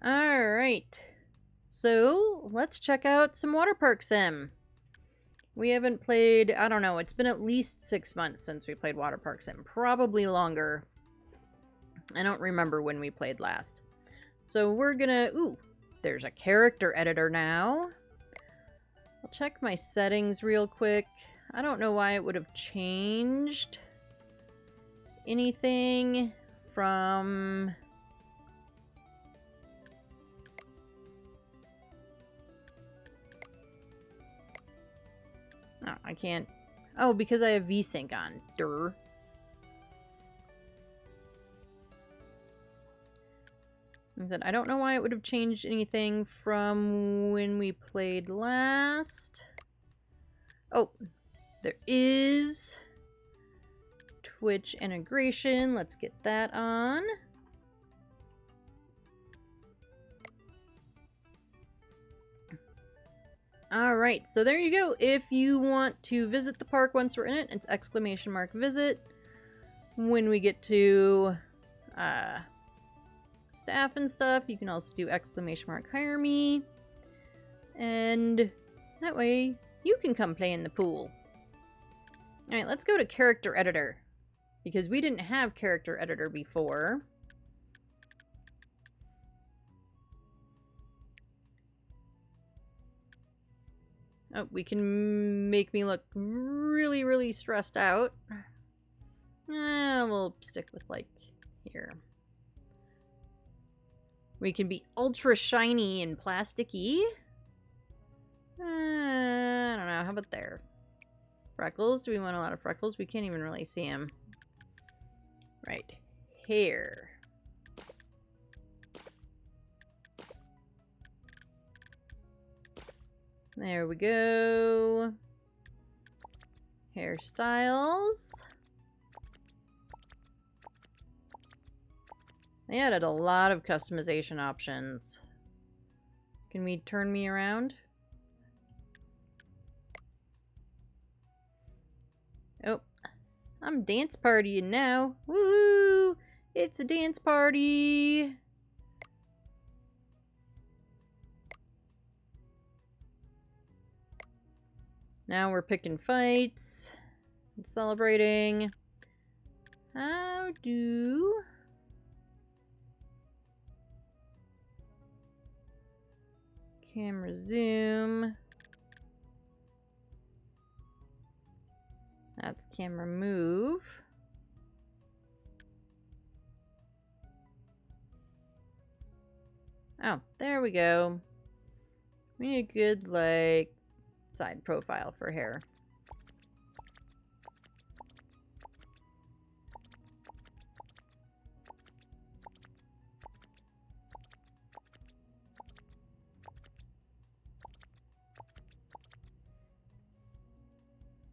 Alright, so let's check out some Waterpark Sim. We haven't played, I don't know, it's been at least 6 months since we played Waterpark Sim. Probably longer. I don't remember when we played last. So we're gonna, ooh, there's a character editor now. I'll check my settings real quick. I don't know why it would have changed anything from... Oh, I can't. Oh, because I have VSync on. Durr. I said, I don't know why it would have changed anything from when we played last. Oh, there is Twitch integration. Let's get that on. Alright, so there you go. If you want to visit the park once we're in it, it's !visit. When we get to staff and stuff, you can also do !hire me. And that way, you can come play in the pool. Alright, let's go to character editor. Because we didn't have character editor before. Oh, we can make me look really, really stressed out. We'll stick with, like, here. We can be ultra shiny and plasticky. I don't know. How about there? Freckles? Do we want a lot of freckles? We can't even really see them. Right. Hair. There we go. Hairstyles. They added a lot of customization options. Can we turn me around? Oh, I'm dance partying now. Woo! It's a dance party. Now we're picking fights and celebrating. How do... Camera zoom. That's camera move. Oh, there we go. We need a good, like, side profile for hair.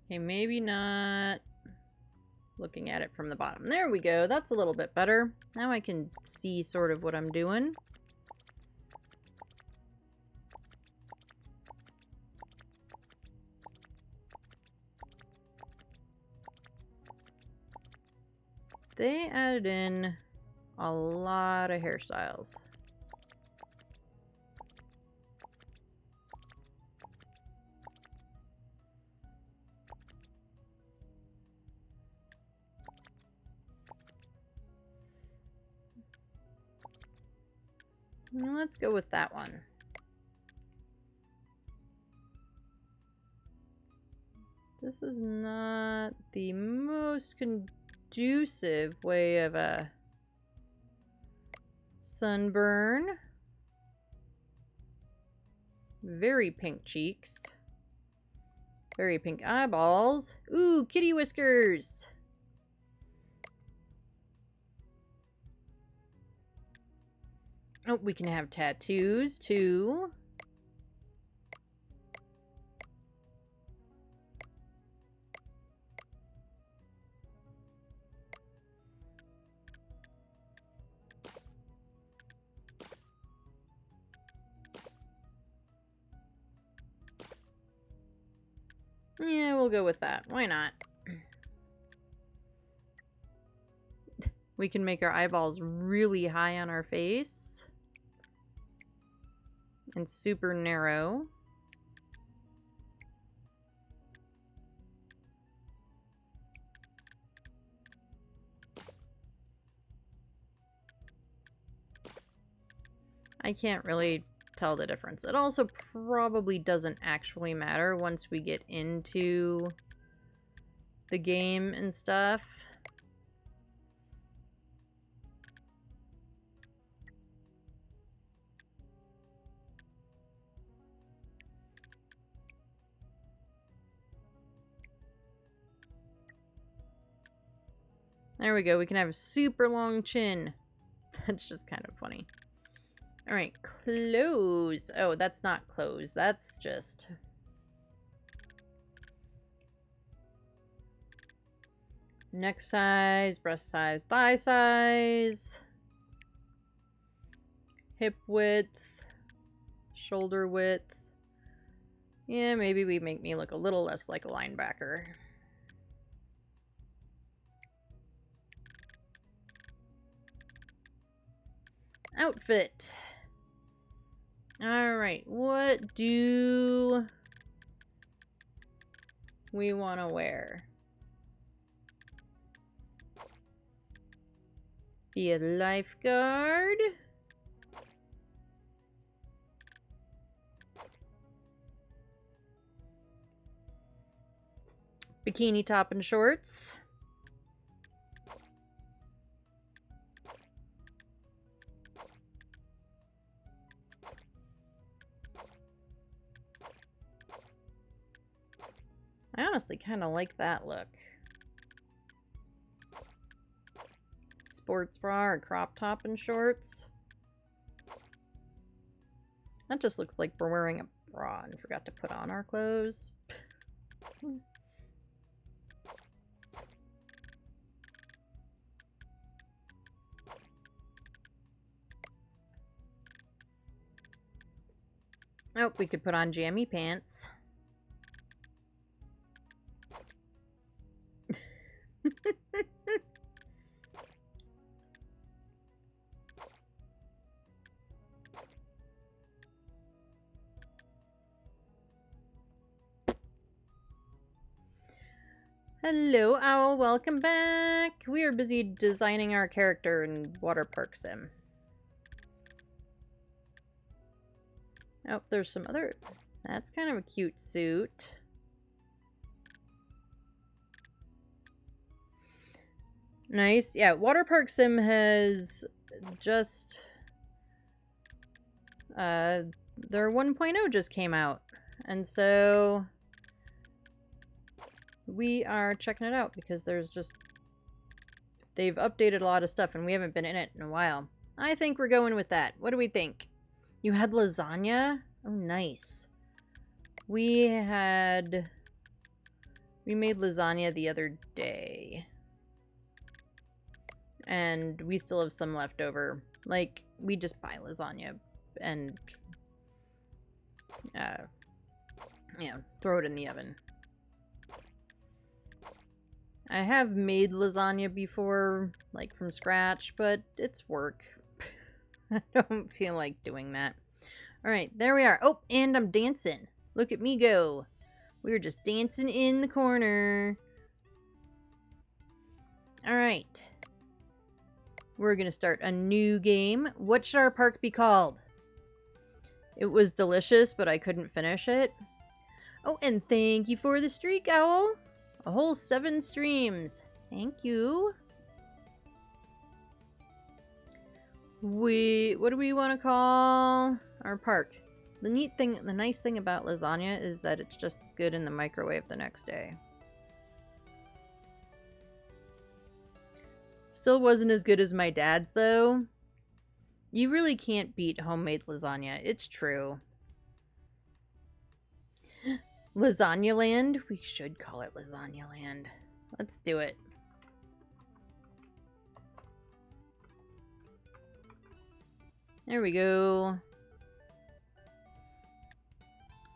Okay, maybe not looking at it from the bottom. There we go. That's a little bit better. Now I can see sort of what I'm doing. They added in a lot of hairstyles. Let's go with that one. This is not the most conducive way of a sunburn. Very pink cheeks. Very pink eyeballs. Ooh, kitty whiskers! Oh, we can have tattoos, too. Yeah, we'll go with that. Why not? We can make our eyeballs really high on our face. and super narrow. I can't really tell the difference. It also probably doesn't actually matter once we get into the game and stuff. There we go. We can have a super long chin. That's just kind of funny. Alright, clothes. Oh, that's not clothes. That's just... neck size, breast size, thigh size. Hip width. Shoulder width. Yeah, maybe we make me look a little less like a linebacker. Outfit. Alright, what do we want to wear? Be a lifeguard. Bikini top and shorts. I honestly kind of like that look. Sports bra or crop top and shorts. That just looks like we're wearing a bra and forgot to put on our clothes. Oh, we could put on jammy pants. Hello, Owl. Welcome back. We are busy designing our character in Waterpark Sim. Oh, there's some other... That's kind of a cute suit. Nice. Yeah, Waterpark Sim has just... their 1.0 just came out. And so... we are checking it out because there's just... they've updated a lot of stuff and we haven't been in it in a while. I think we're going with that. What do we think? You had lasagna? Oh, nice. We made lasagna the other day. And we still have some left over. Like, we just buy lasagna and, yeah, throw it in the oven. I have made lasagna before, like from scratch, but it's work. I don't feel like doing that. Alright, there we are. Oh, and I'm dancing. Look at me go. We're just dancing in the corner. Alright. We're gonna start a new game. What should our park be called? It was delicious, but I couldn't finish it. Oh, and thank you for the streak, Owl. A whole 7 streams. Thank you. What do we want to call our park? The nice thing about lasagna is that it's just as good in the microwave the next day. Still wasn't as good as my dad's, though. You really can't beat homemade lasagna. It's true. Lasagna Land? We should call it Lasagna Land. Let's do it. There we go.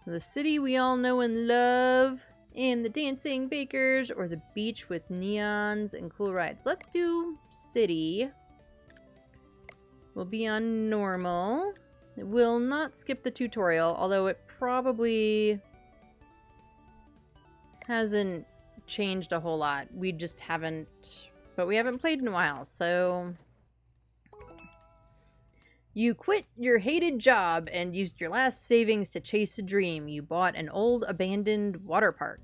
The city we all know and love. And the dancing bakers, or the beach with neons and cool rides. Let's do city. We'll be on normal. It will not skip the tutorial, although it probably hasn't changed a whole lot. We just haven't... But we haven't played in a while, so... You quit your hated job and used your last savings to chase a dream. You bought an old abandoned water park.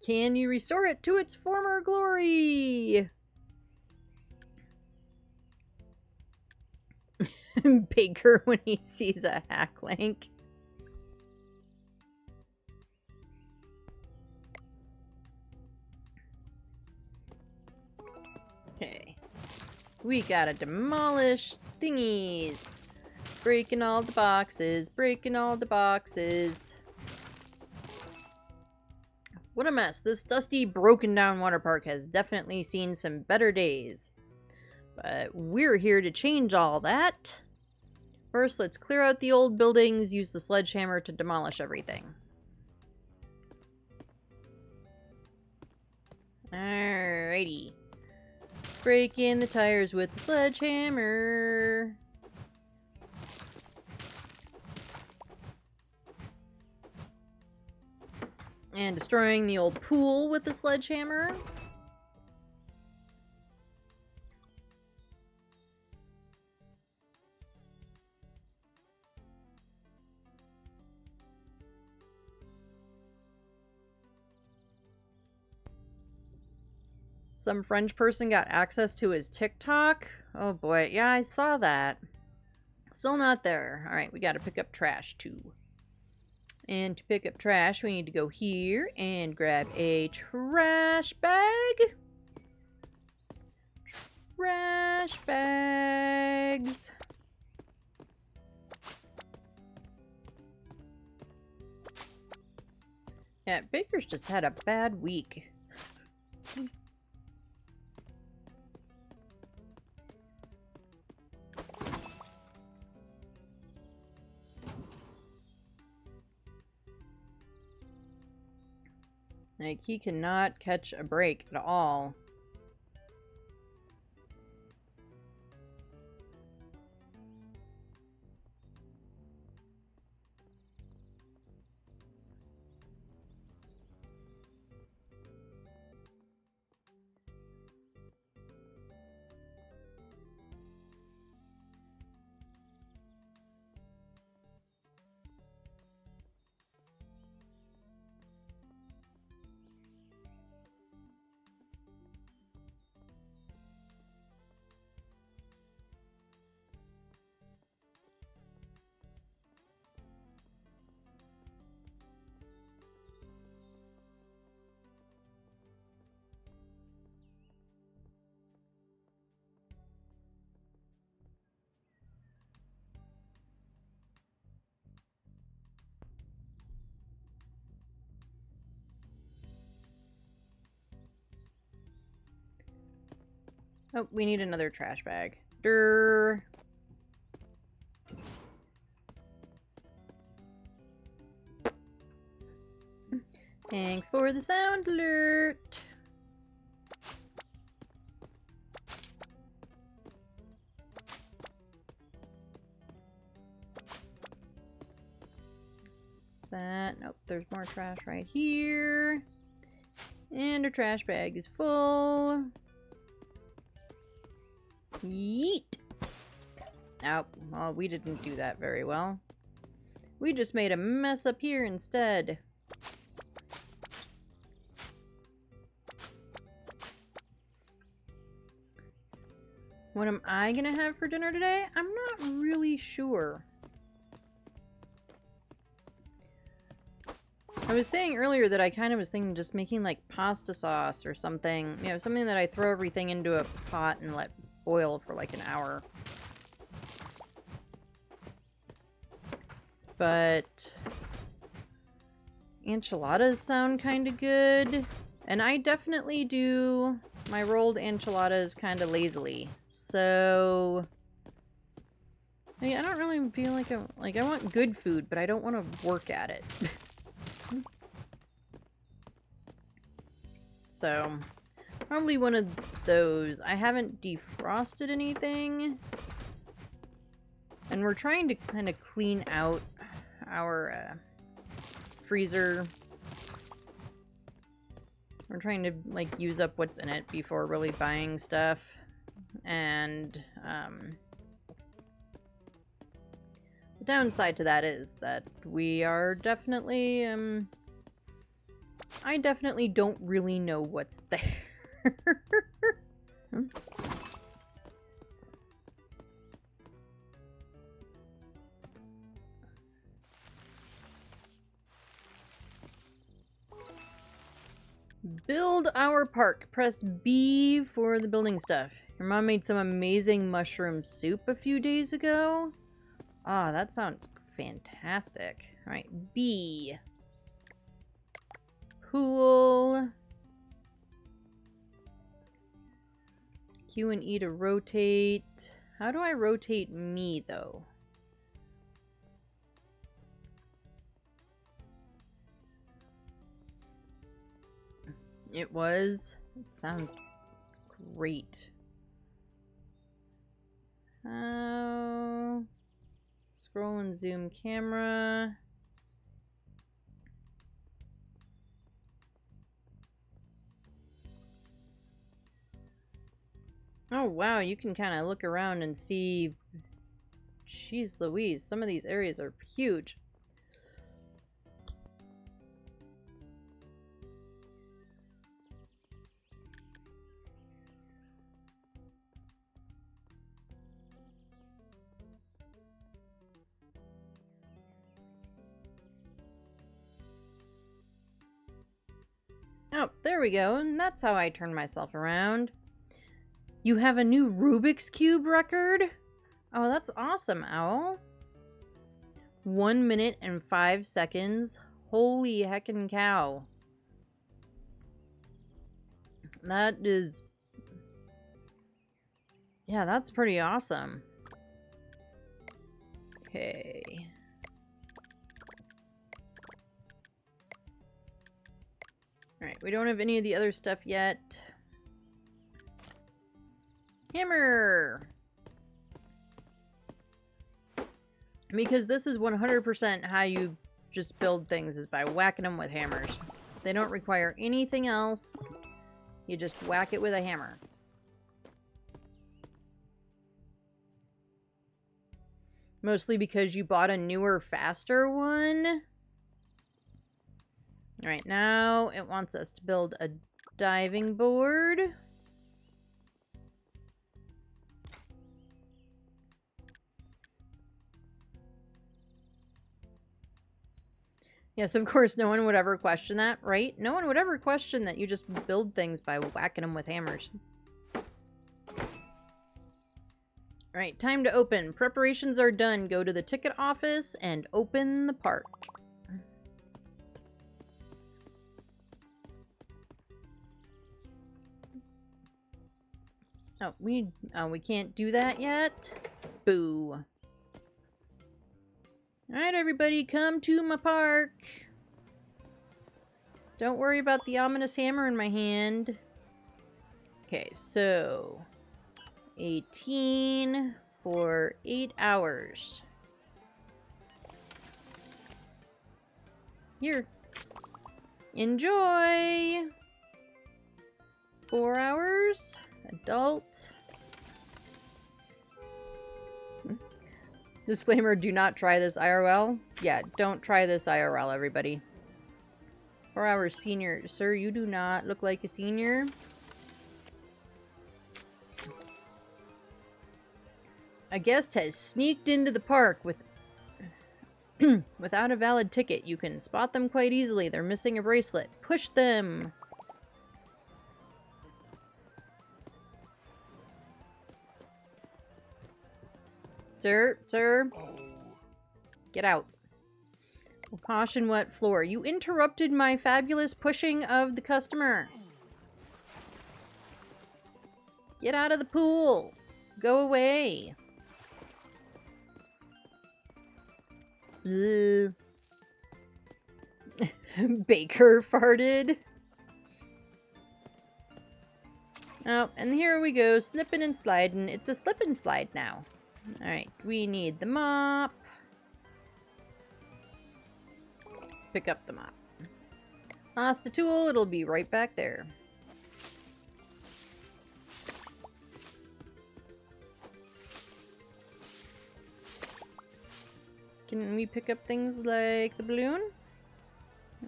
Can you restore it to its former glory? Baker when he sees a hack link. Okay. We gotta demolish thingies. Breaking all the boxes. Breaking all the boxes. What a mess. This dusty, broken down water park has definitely seen some better days. But we're here to change all that. First, let's clear out the old buildings, use the sledgehammer to demolish everything. Alrighty. Break in the tires with the sledgehammer. And destroying the old pool with the sledgehammer. Some French person got access to his TikTok. Oh boy, yeah, I saw that. Still not there. Alright, we gotta pick up trash too. And to pick up trash, we need to go here and grab a trash bag. Trash bags. Yeah, Baker's just had a bad week. Like, he cannot catch a break at all. Oh, we need another trash bag. Durr. Thanks for the sound alert. Is that? Nope, there's more trash right here. And our trash bag is full. Yeet! Oh, well, we didn't do that very well. We just made a mess up here instead. What am I gonna have for dinner today? I'm not really sure. I was saying earlier that I kind of was thinking just making like pasta sauce or something. You know, something that I throw everything into a pot and let boil for like an hour. But enchiladas sound kind of good. And I definitely do my rolled enchiladas kind of lazily. So I don't really feel like I want good food, but I don't want to work at it. So probably one of those. I haven't defrosted anything. And we're trying to kind of clean out our freezer. We're trying to, like, use up what's in it before really buying stuff. And, the downside to that is that we are definitely, I definitely don't really know what's there. Build our park. Press B for the building stuff. Your mom made some amazing mushroom soup a few days ago. Ah, that sounds fantastic. All right, B. Pool. Q and E to rotate. How do I rotate me, though? It was. It sounds great. Scroll and zoom camera. Oh wow, you can kind of look around and see. Jeez Louise, some of these areas are huge. Oh, there we go, and that's how I turn myself around. You have a new Rubik's Cube record? Oh, that's awesome, Owl. 1 minute and 5 seconds. Holy heckin' cow. That is... yeah, that's pretty awesome. Okay. Alright, we don't have any of the other stuff yet. Hammer! Because this is 100% how you just build things, is by whacking them with hammers. They don't require anything else. You just whack it with a hammer. Mostly because you bought a newer, faster one. Alright, now it wants us to build a diving board. Yes, of course, no one would ever question that, right? No one would ever question that you just build things by whacking them with hammers. Alright, time to open. Preparations are done. Go to the ticket office and open the park. Oh, we can't do that yet? Boo. Alright, everybody, come to my park. Don't worry about the ominous hammer in my hand. Okay, so 18 for 8 hours. Here. Enjoy! 4 hours. Adult. Disclaimer, do not try this IRL. Yeah, don't try this IRL, everybody. 4 hours senior. Sir, you do not look like a senior. A guest has sneaked into the park with without a valid ticket. You can spot them quite easily. They're missing a bracelet. Push them! Sir. Get out. Caution wet floor. You interrupted my fabulous pushing of the customer. Get out of the pool. Go away. Baker farted. Oh, and here we go, slipping and sliding. It's a slip and slide now. Alright, we need the mop. Pick up the mop. Lost the tool, it'll be right back there. Can we pick up things like the balloon?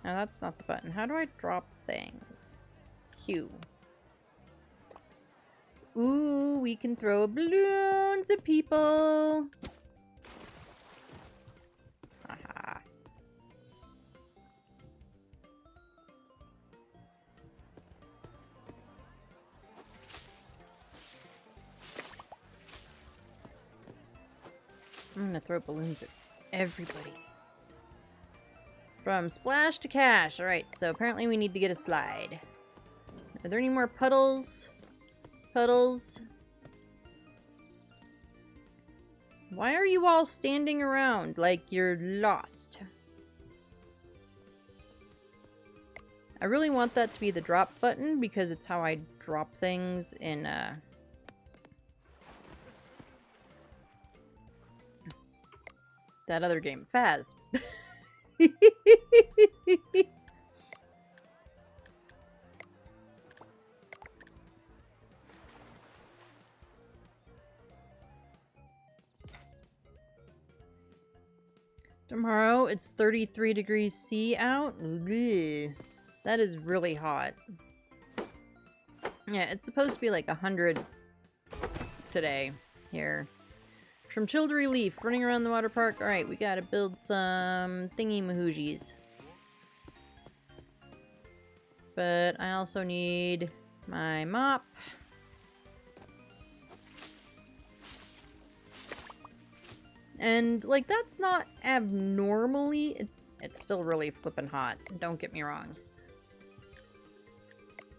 No, that's not the button. How do I drop things? Q. Ooh, we can throw balloons at people. Haha. I'm gonna throw balloons at everybody. From splash to cash. Alright, so apparently we need to get a slide. Are there any more puddles? Puddles? Why are you all standing around like you're lost? I really want that to be the drop button because it's how I drop things in that other game, Faz. Tomorrow it's 33 degrees C out. Ugh. That is really hot. Yeah, it's supposed to be like 100 today here. From chill to relief, running around the water park. Alright, we gotta build some thingy-mahoojis. But I also need my mop. And, like, that's not abnormally... It's still really flippin' hot, don't get me wrong.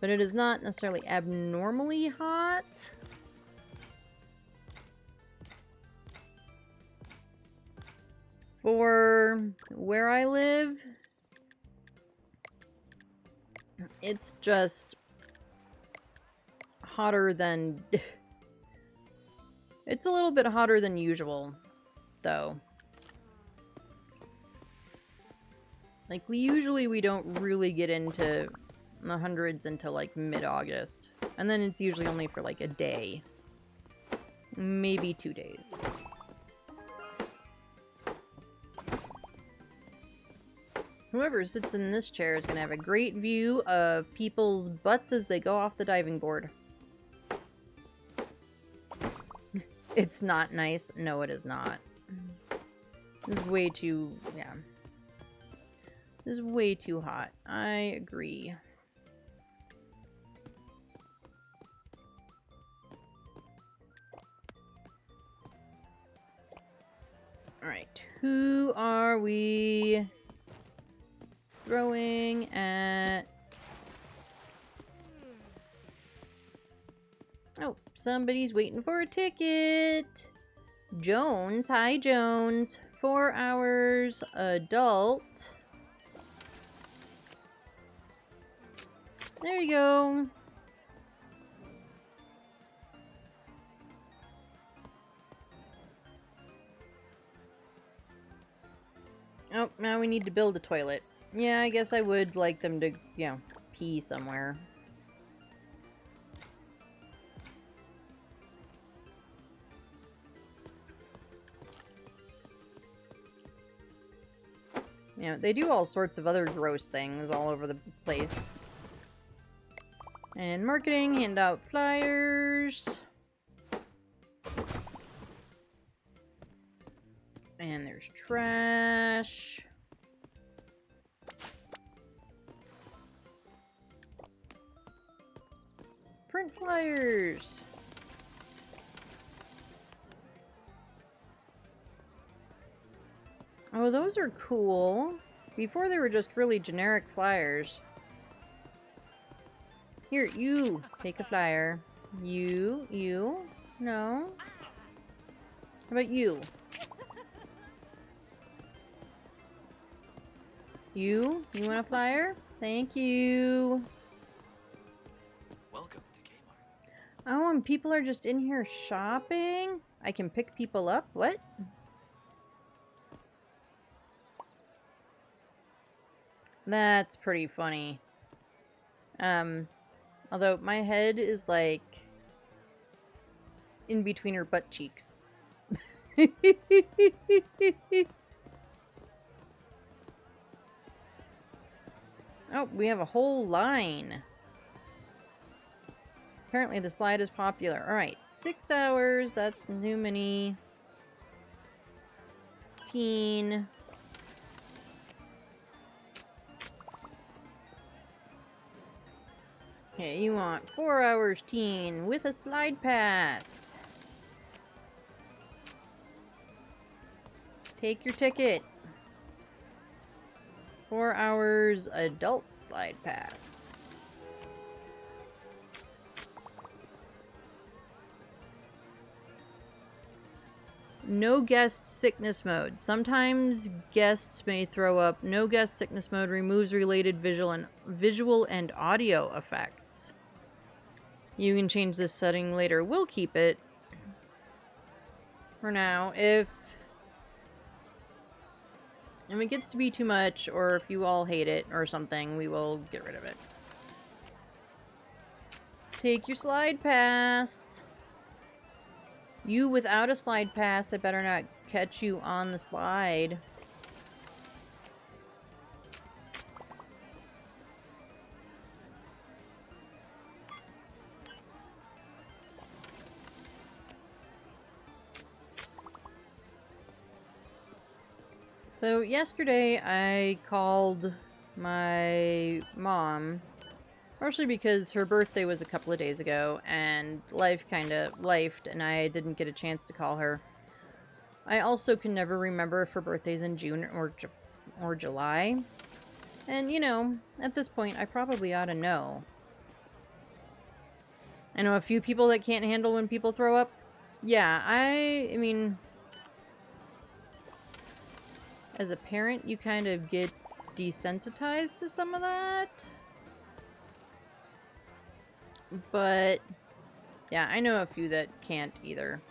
But it is not necessarily abnormally hot. For where I live, it's just hotter than... It's a little bit hotter than usual, though. Like, usually we don't really get into the hundreds until, like, mid-August. And then it's usually only for, like, a day. Maybe 2 days. Whoever sits in this chair is going to have a great view of people's butts as they go off the diving board. It's not nice. No, it is not. This is way too... yeah. This is way too hot. I agree. Alright, who are we throwing at? Oh, somebody's waiting for a ticket. Jones, hi Jones. 4 hours adult. There you go. Oh, now we need to build a toilet. Yeah, I guess I would like them to, you know, pee somewhere. Yeah, they do all sorts of other gross things all over the place. And marketing, hand out flyers. And there's trash. Print flyers. Oh, those are cool. Before they were just really generic flyers. Here, you take a flyer. You, no. How about you? You want a flyer? Thank you. Welcome to Kmart. Oh, and people are just in here shopping? I can pick people up? What? That's pretty funny. Although my head is like in between her butt cheeks. Oh, we have a whole line. Apparently the slide is popular. Alright, 6 hours. That's new mini. Teen. Okay, you want 4 hours teen with a slide pass. Take your ticket. 4 hours adult slide pass. No guest sickness mode. Sometimes guests may throw up. No guest sickness mode removes related visual and audio effects. You can change this setting later. We'll keep it for now. If it gets to be too much, or if you all hate it or something, we will get rid of it. Take your slide pass. You without a slide pass, I better not catch you on the slide. So yesterday I called my mom, partially because her birthday was a couple of days ago and life kind of lifed and I didn't get a chance to call her. I also can never remember if her birthday's in June or July. And, you know, at this point, I probably ought to know. I know a few people that can't handle when people throw up. Yeah, I mean, as a parent, you kind of get desensitized to some of that. But, yeah, I know a few that can't either.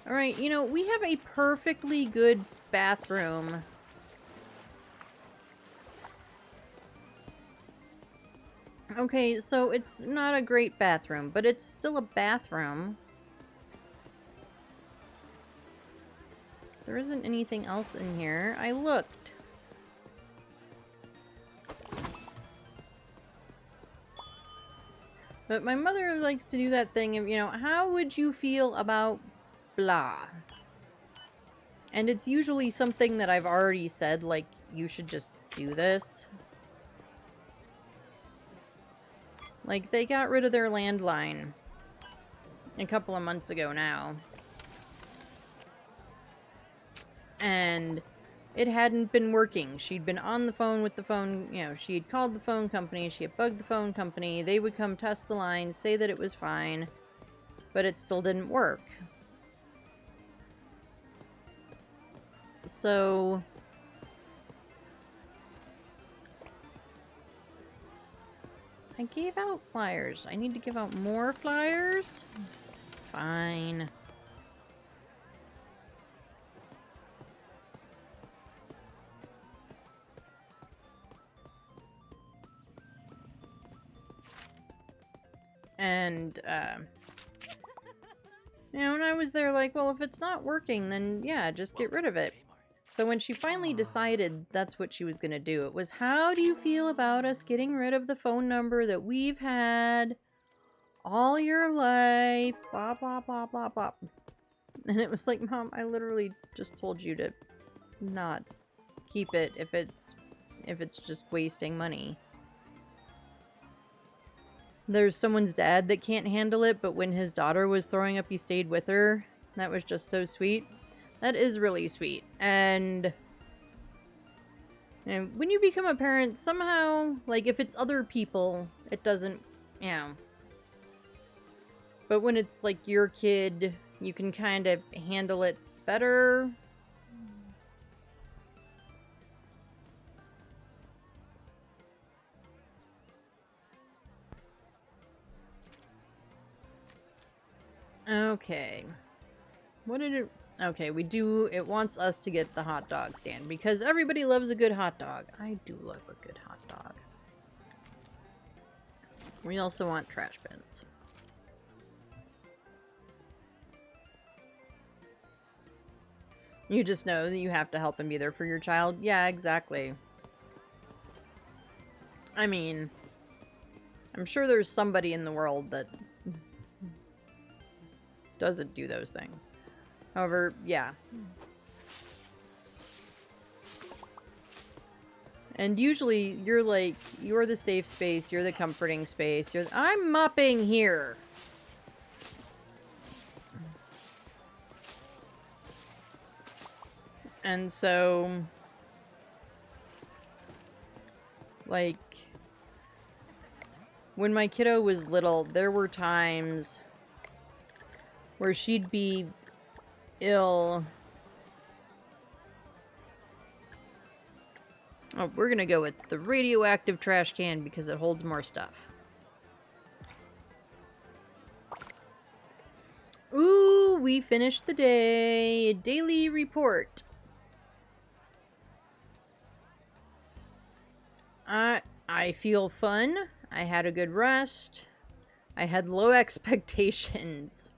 Alright, you know, we have a perfectly good bathroom. Okay, so it's not a great bathroom, but it's still a bathroom. There isn't anything else in here. I looked. But my mother likes to do that thing of, you know, how would you feel about blah? And it's usually something that I've already said, like, you should just do this. Like, they got rid of their landline a couple of months ago now. And it hadn't been working. She'd been on the phone with the phone, you know, she had called the phone company, she had bugged the phone company, they would come test the line, say that it was fine, but it still didn't work. So I gave out flyers. I need to give out more flyers? Fine. And, you know, and I was there like, well, if it's not working, then yeah, just get rid of it. So when she finally decided that's what she was going to do, it was, how do you feel about us getting rid of the phone number that we've had all your life? Blah, blah, blah, blah, blah. And it was like, Mom, I literally just told you to not keep it if it's just wasting money. There's someone's dad that can't handle it, but when his daughter was throwing up, he stayed with her. That was just so sweet. That is really sweet. And when you become a parent, somehow, like, if it's other people, it doesn't, you know. But when it's, like, your kid, you can kind of handle it better. Okay. What did it... Okay, we do... It wants us to get the hot dog stand because everybody loves a good hot dog. I do love a good hot dog. We also want trash bins. You just know that you have to help and be there for your child. Yeah, exactly. I mean, I'm sure there's somebody in the world that doesn't do those things. However, yeah. And usually you're like, you're the safe space, you're the comforting space, I'm mopping here. And so, like, when my kiddo was little, there were times where she'd be ill. Oh, we're gonna go with the radioactive trash can because it holds more stuff. Ooh, we finished the day. Daily report. I feel fun. I had a good rest. I had low expectations.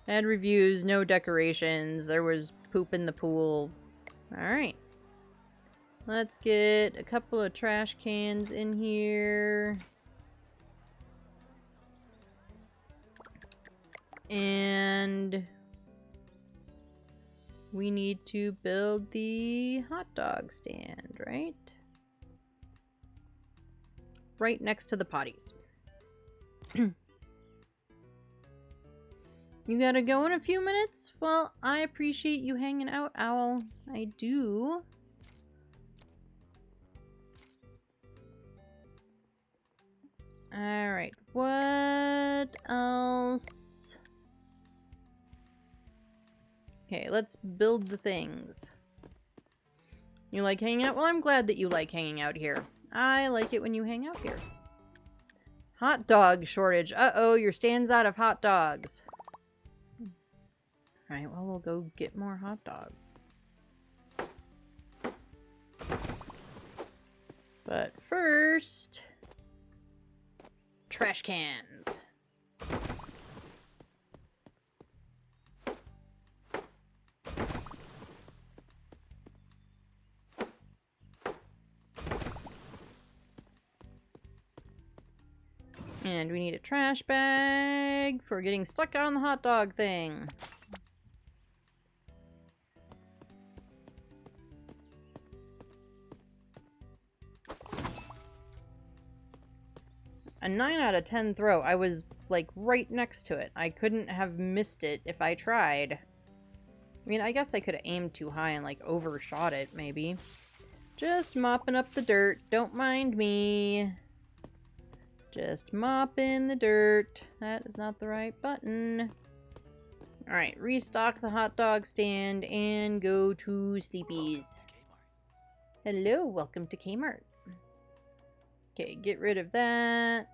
I had reviews, no decorations. There was poop in the pool. Alright. Let's get a couple of trash cans in here. And we need to build the hot dog stand, right? Right next to the potties. You gotta go in a few minutes? Well, I appreciate you hanging out, Owl. I do. Alright, what else? Okay, let's build the things. You like hanging out? Well, I'm glad that you like hanging out here. I like it when you hang out here. Hot dog shortage. Uh-oh, your stand's out of hot dogs. Alright, well, we'll go get more hot dogs. But first... trash cans. And we need a trash bag for getting stuck on the hot dog thing. A 9 out of 10 throw. I was, like, right next to it. I couldn't have missed it if I tried. I mean, I guess I could have aimed too high and, like, overshot it, maybe. Just mopping up the dirt. Don't mind me. Just mopping the dirt. That is not the right button. Alright, restock the hot dog stand and go to Sleepy's. Hello, welcome to Kmart. Okay, get rid of that.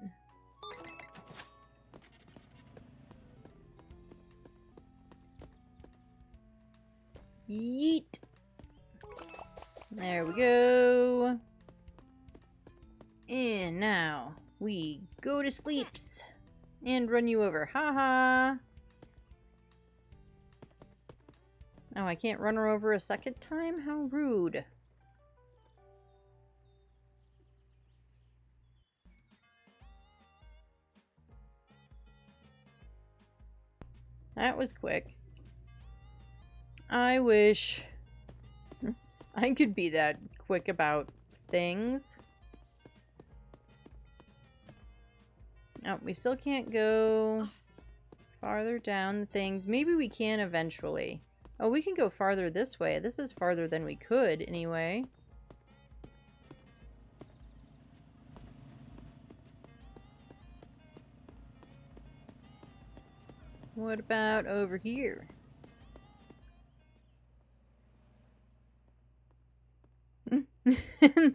Yeet. There we go. And now we go to sleeps and run you over. Haha. Oh, I can't run her over a second time? How rude. That was quick. I wish I could be that quick about things. Oh, we still can't go farther down the things. Maybe we can eventually. Oh, we can go farther this way. This is farther than we could, anyway. What about over here?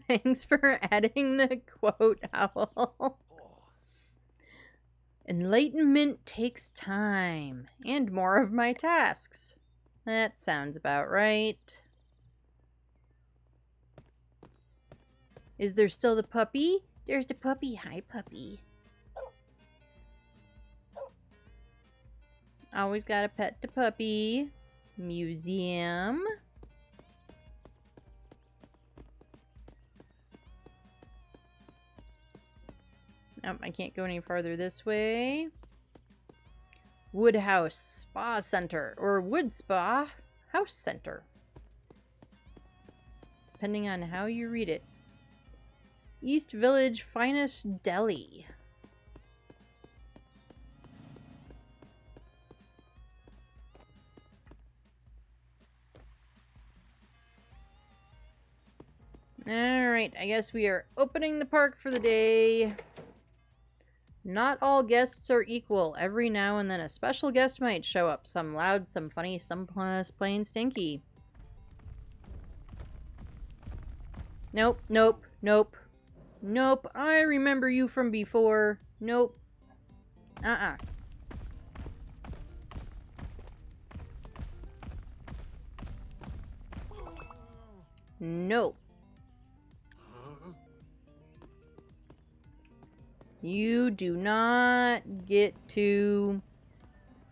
Thanks for adding the quote, Owl. Enlightenment takes time and more of my tasks. That sounds about right. Is there still the puppy? There's the puppy. Hi, puppy. Always gotta pet the puppy. Museum. Nope, I can't go any farther this way. Woodhouse Spa Center, or Wood Spa House Center, depending on how you read it. East Village Finest Deli. Alright, I guess we are opening the park for the day. Not all guests are equal. Every now and then a special guest might show up. Some loud, some funny, some plain stinky. Nope, nope, nope. Nope, I remember you from before. Nope. Uh-uh. Nope. You do not get to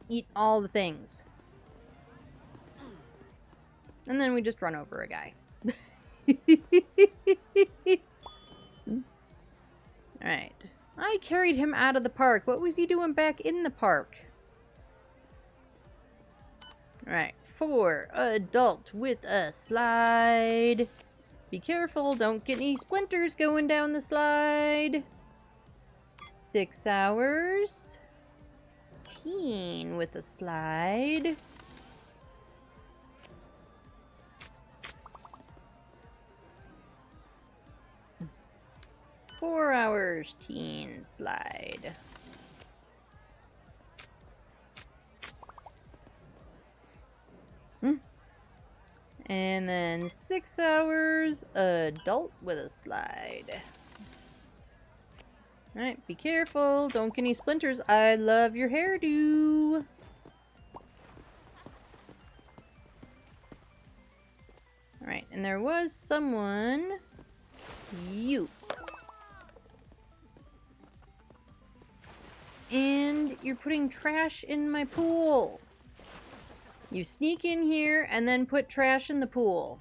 eat all the things. And then we just run over a guy. Alright. I carried him out of the park. What was he doing back in the park? Alright. 4. Adult with a slide. Be careful. Don't get any splinters going down the slide. 6 hours. Teen with a slide. Four hours, teen slide. And then 6 hours, adult with a slide. Alright, be careful. Don't get any splinters. I love your hairdo. Alright, and there was someone. You. And you're putting trash in my pool. You sneak in here and then put trash in the pool.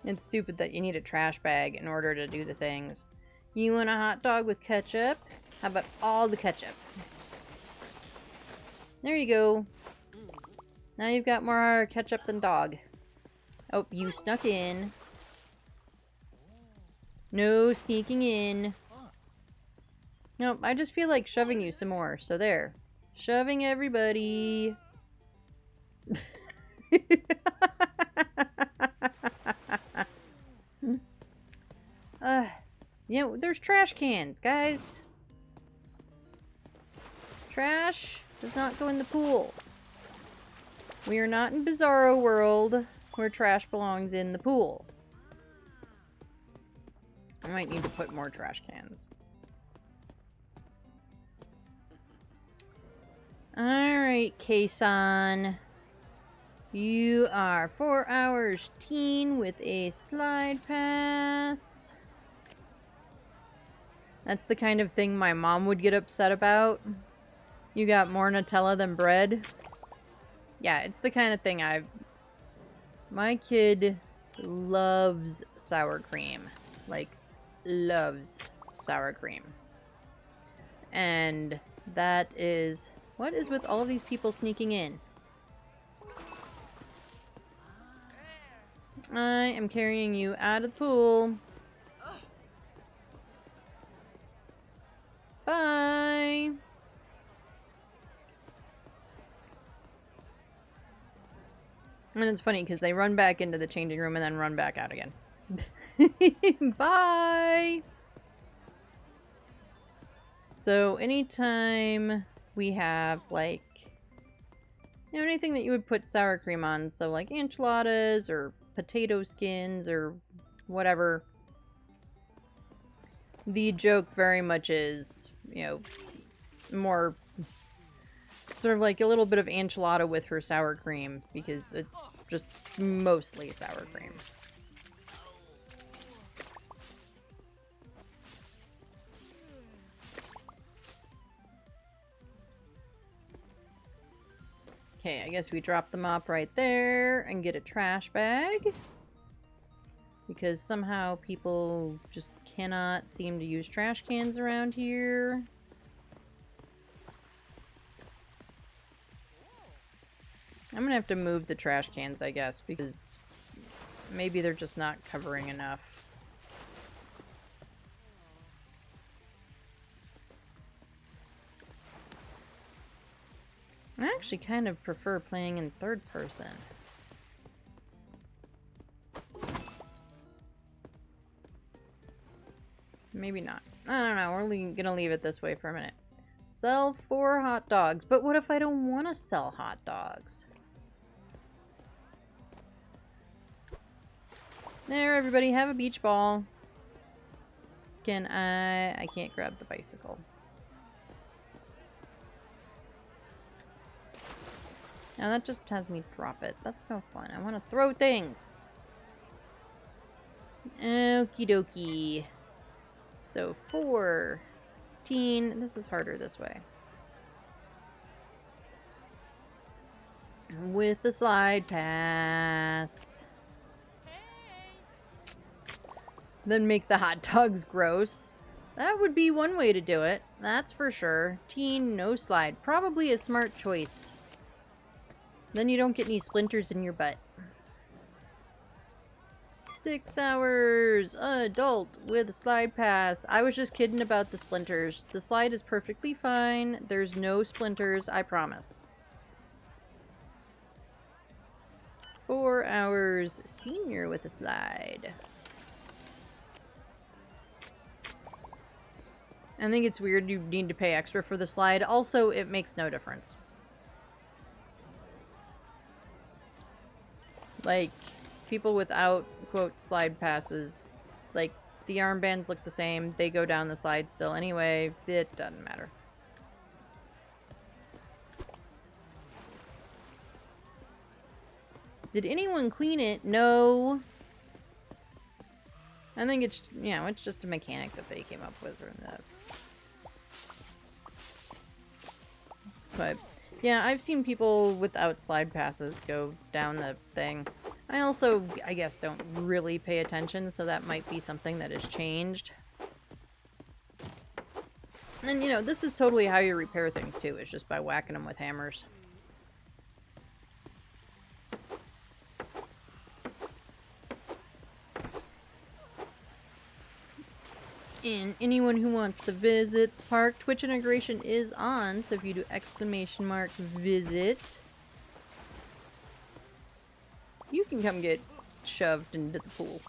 It's stupid that you need a trash bag in order to do the things. You want a hot dog with ketchup? How about all the ketchup? There you go. Now you've got more ketchup than dog. Oh, you snuck in. No sneaking in. Nope, I just feel like shoving you some more. So there. Shoving everybody. You know, there's trash cans, guys. Trash does not go in the pool. We are not in Bizarro World where trash belongs in the pool. I might need to put more trash cans. Alright, Kason. You are 4 hours teen with a slide pass. That's the kind of thing my mom would get upset about. You got more Nutella than bread. Yeah, it's the kind of thing my kid loves sour cream. Like, loves sour cream. And that is... What is with all of these people sneaking in? I am carrying you out of the pool. Bye! And it's funny because they run back into the changing room and then run back out again. Bye! So anytime we have, like, You know, anything that you would put sour cream on, so like enchiladas or potato skins or whatever. The joke very much is, you know, more sort of like a little bit of enchilada with her sour cream, because it's just mostly sour cream. Okay, I guess we drop the mop right there and get a trash bag. Because somehow people just cannot seem to use trash cans around here. I'm gonna have to move the trash cans, I guess, because maybe they're just not covering enough. I actually kind of prefer playing in third person. Maybe not. I don't know. We're gonna leave it this way for a minute. Sell 4 hot dogs. But what if I don't want to sell hot dogs? There, everybody, have a beach ball. I can't grab the bicycle. Now that just has me drop it. That's no fun. I want to throw things. Okie dokie. So 14. This is harder this way. With the slide pass. Then make the hot dogs gross. That would be one way to do it. That's for sure. Teen, no slide. Probably a smart choice. Then you don't get any splinters in your butt. 6 hours. Adult with a slide pass. I was just kidding about the splinters. The slide is perfectly fine. There's no splinters, I promise. 4 hours. Senior with a slide. I think it's weird you need to pay extra for the slide. Also, it makes no difference. Like, people without, quote, slide passes, like, the armbands look the same. They go down the slide still anyway. It doesn't matter. Did anyone clean it? No. I think it's, you know, it's just a mechanic that they came up with. Or that. But, yeah, I've seen people without slide passes go down the thing. I also, I guess, don't really pay attention, so that might be something that has changed. And, you know, this is totally how you repair things, too. It's just by whacking them with hammers. And anyone who wants to visit the park, Twitch integration is on, so if you do !visit, you can come get shoved into the pool.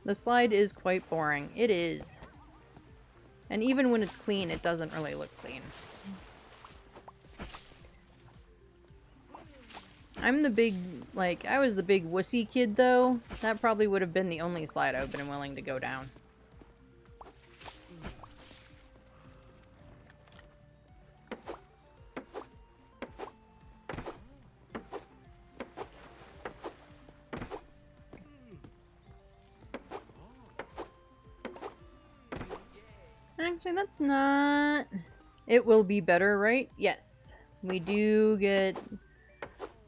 The slide is quite boring. It is. And even when it's clean, it doesn't really look clean. I'm the big, like, I was the big wussy kid, though. That probably would have been the only slide I would have been willing to go down. Actually, that's not... It will be better, right? Yes. We do get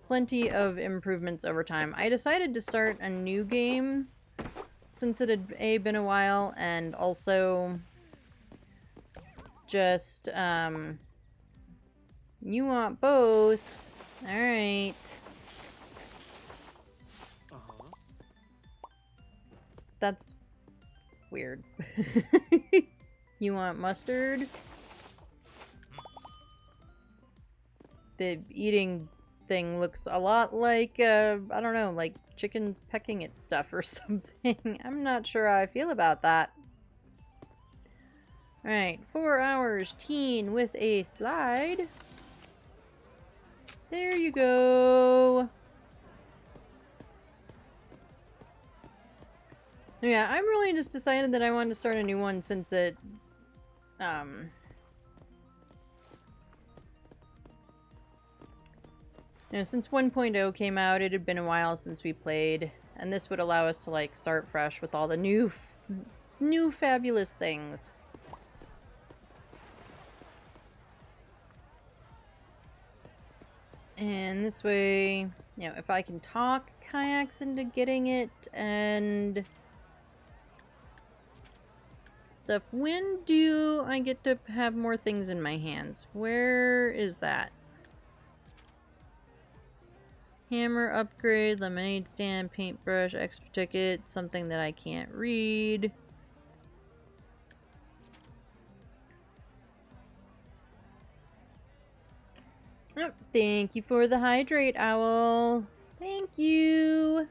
plenty of improvements over time. I decided to start a new game since it had been a while, and also just, you want both. Alright. That's weird. You want mustard? The eating thing looks a lot like, I don't know, like chicken's pecking at stuff or something. I'm not sure how I feel about that. Alright, 4 hours, teen with a slide. There you go. Yeah, I'm really just decided that I wanted to start a new one since it, since 1.0 came out, it had been a while since we played, and this would allow us to, like, start fresh with all the new fabulous things. And this way, if I can talk kayaks into getting it and stuff. When do I get to have more things in my hands? Where is that? Hammer upgrade, lemonade stand, paintbrush, extra ticket, something that I can't read. Oh, thank you for the hydrate, owl. Thank you.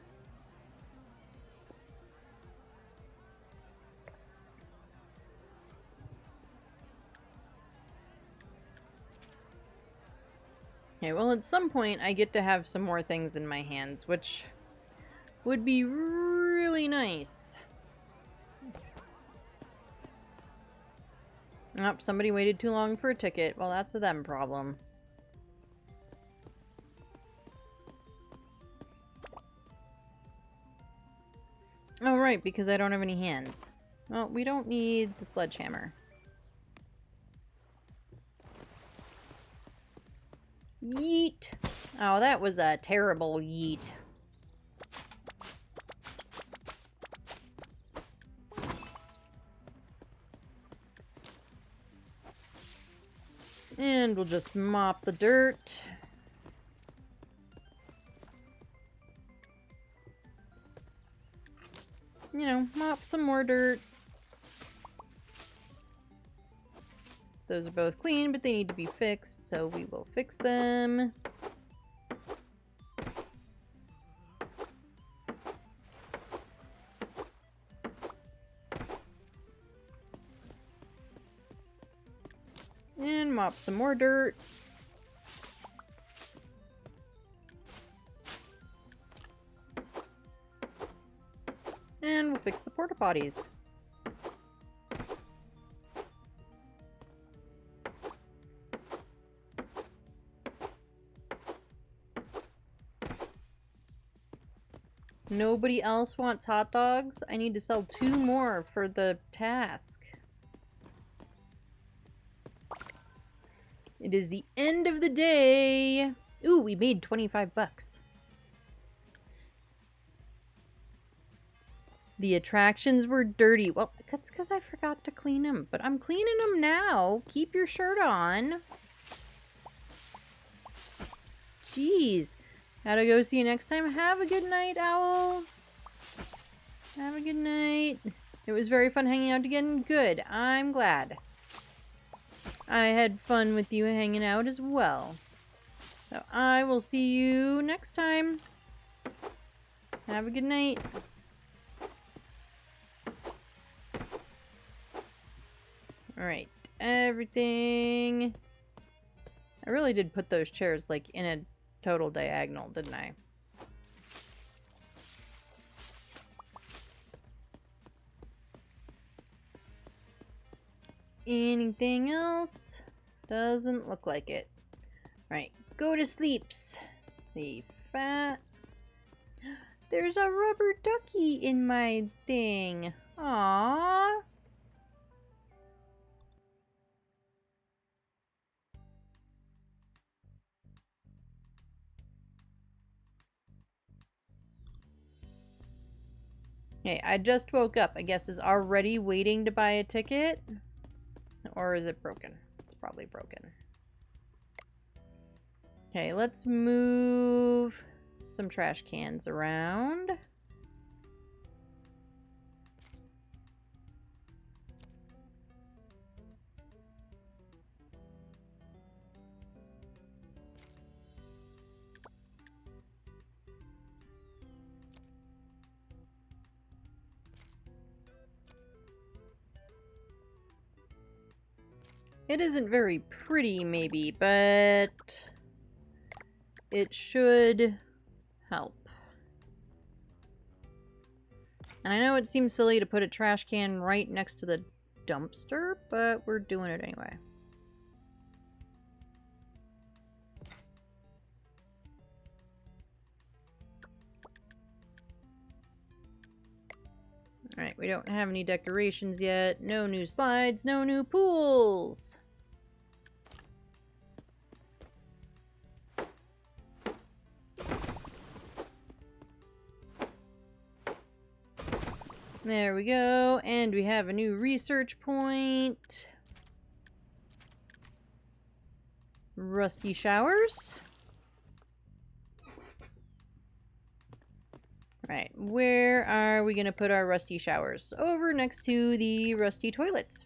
Okay, well, at some point I get to have some more things in my hands, which would be really nice. Oh, somebody waited too long for a ticket. Well, that's a them problem. Oh, right, because I don't have any hands. Well, we don't need the sledgehammer. Yeet! Oh, that was a terrible yeet. And we'll just mop the dirt. Mop some more dirt. Those are both clean, but they need to be fixed, so we will fix them. And mop some more dirt. And we'll fix the porta potties. Nobody else wants hot dogs? I need to sell 2 more for the task. It is the end of the day. Ooh, we made 25 bucks. The attractions were dirty. Well, that's because I forgot to clean them. But I'm cleaning them now. Keep your shirt on. Jeez. Gotta go see you next time. Have a good night, Owl. Have a good night. It was very fun hanging out again. Good. I'm glad. I had fun with you hanging out as well. So I will see you next time. Have a good night. Alright. Everything. I really did put those chairs like in a total diagonal, didn't I? Anything else? Doesn't look like it. Right, go to sleeps. The fat. There's a rubber ducky in my thing. Aww. Okay, I just woke up. I guess is already waiting to buy a ticket. Or is it broken? It's probably broken. Okay, let's move some trash cans around. It isn't very pretty, maybe, but it should help. And I know it seems silly to put a trash can right next to the dumpster, but we're doing it anyway. Alright, we don't have any decorations yet. No new slides, no new pools! There we go, and we have a new research point. Rusty showers. Right, where are we gonna put our rusty showers? Over next to the rusty toilets.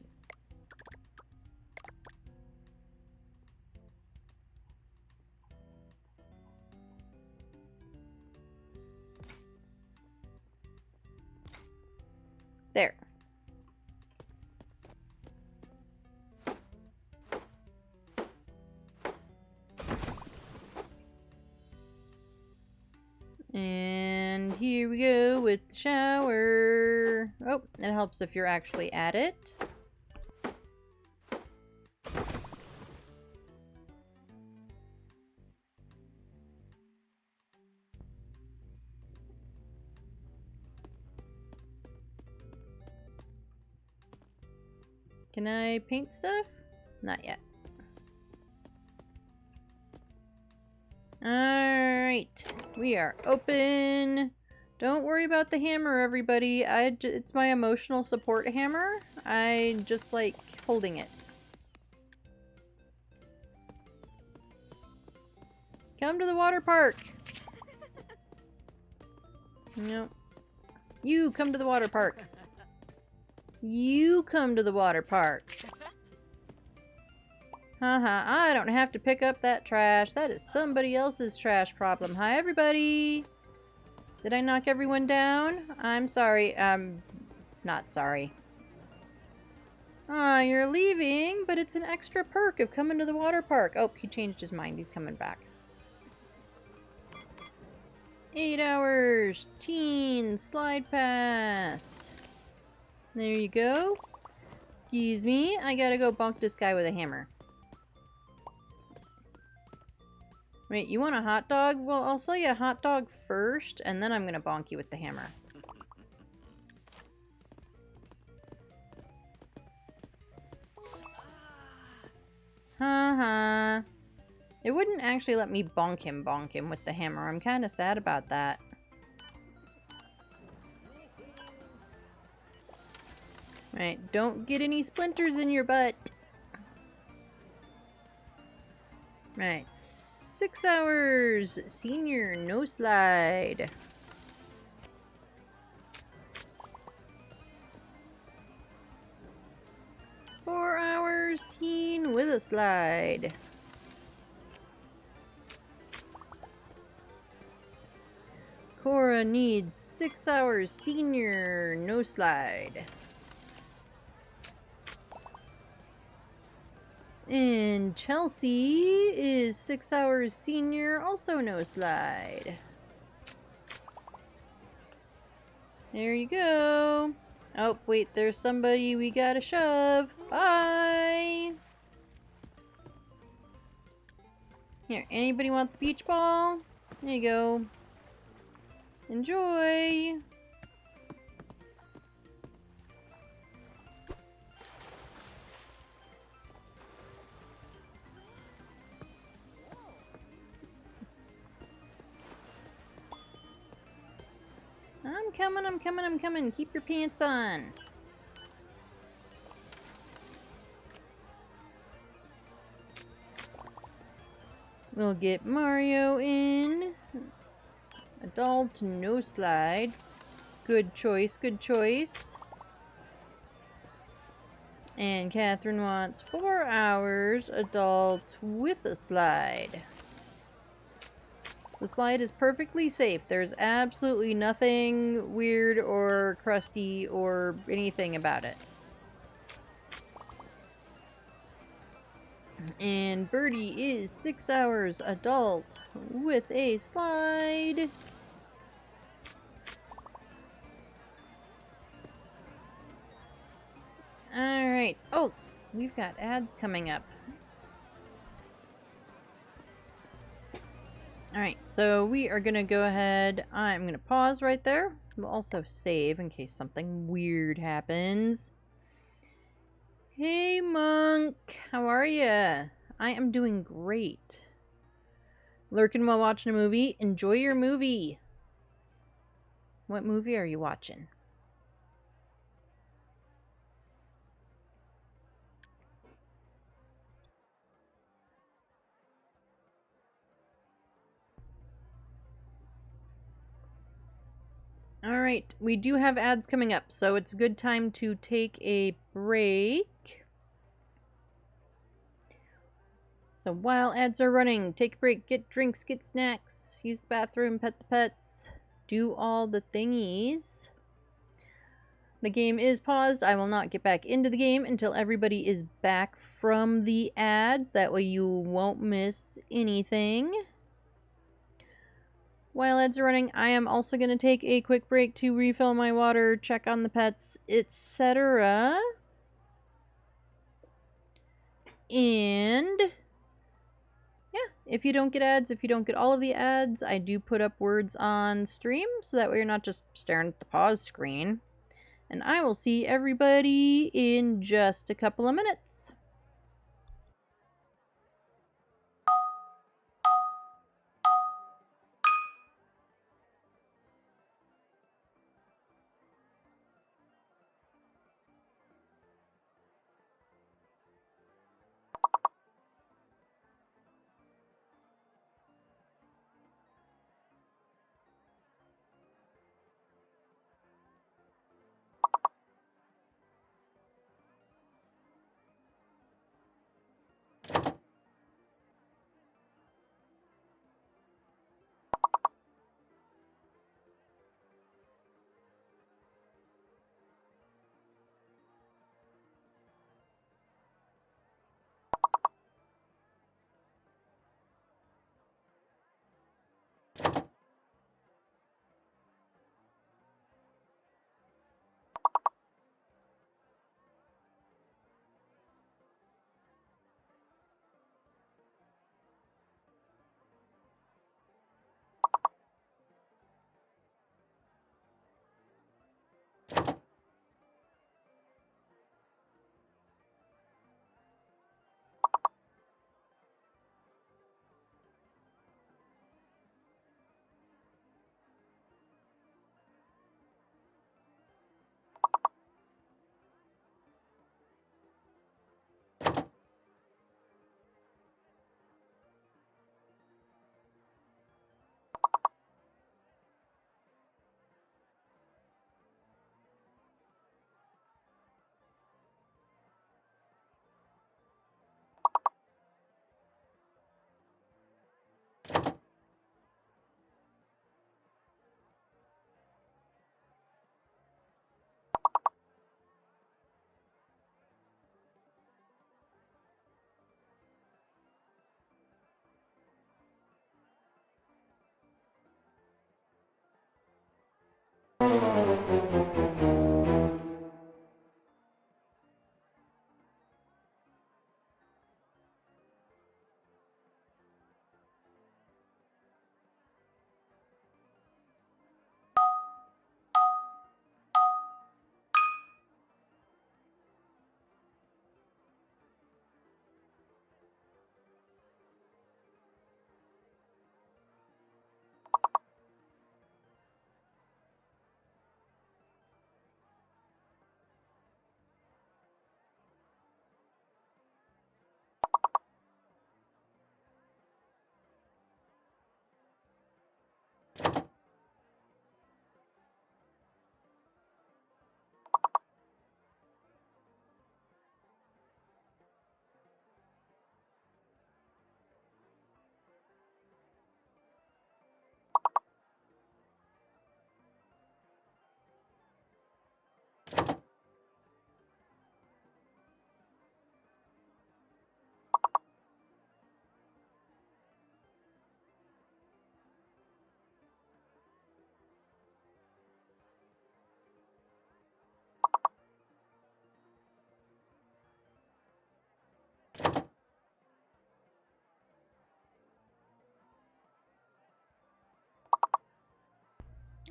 There. And here we go with the shower. Oh, it helps if you're actually at it. Can I paint stuff? Not yet. Alright, we are open. Don't worry about the hammer, everybody. It's my emotional support hammer. I just like holding it. Come to the water park. Nope. You come to the water park. You come to the water park. Haha, I don't have to pick up that trash. That is somebody else's trash problem. Hi, everybody. Did I knock everyone down? I'm sorry. I'm not sorry. Aw, you're leaving, but it's an extra perk of coming to the water park. Oh, he changed his mind. He's coming back. 8 hours. Teen. Slide pass. There you go. Excuse me. I gotta go bonk this guy with a hammer. Wait, you want a hot dog? Well, I'll sell you a hot dog first, and then I'm gonna bonk you with the hammer. Haha. It wouldn't actually let me bonk him with the hammer. I'm kind of sad about that. Right, don't get any splinters in your butt. Right, 6 hours. Senior, no slide. Four hours, teen with a slide. Cora needs 6 hours, senior, no slide. And Chelsea is 6 hours, senior, also no slide. There you go. Oh, wait, there's somebody we gotta shove. Bye! Here, anybody want the beach ball? There you go. Enjoy! I'm coming, I'm coming, I'm coming. Keep your pants on. We'll get Mario in. Adult, no slide. Good choice, good choice. And Catherine wants 4 hours, adult, with a slide. The slide is perfectly safe. There's absolutely nothing weird or crusty or anything about it. And Birdie is 6 hours adult with a slide. Alright. Oh, we've got ads coming up. Alright, so we are going to go ahead. I'm going to pause right there. We'll also save in case something weird happens. Hey, Monk. How are ya? I am doing great. Lurking while watching a movie? Enjoy your movie. What movie are you watching? Alright, we do have ads coming up, so it's a good time to take a break. So while ads are running, take a break, get drinks, get snacks, use the bathroom, pet the pets, do all the thingies. The game is paused. I will not get back into the game until everybody is back from the ads. That way you won't miss anything. While ads are running, I am also going to take a quick break to refill my water, check on the pets, etc. And yeah, if you don't get ads, if you don't get all of the ads, I do put up words on stream, so that way you're not just staring at the pause screen. And I will see everybody in just a couple of minutes.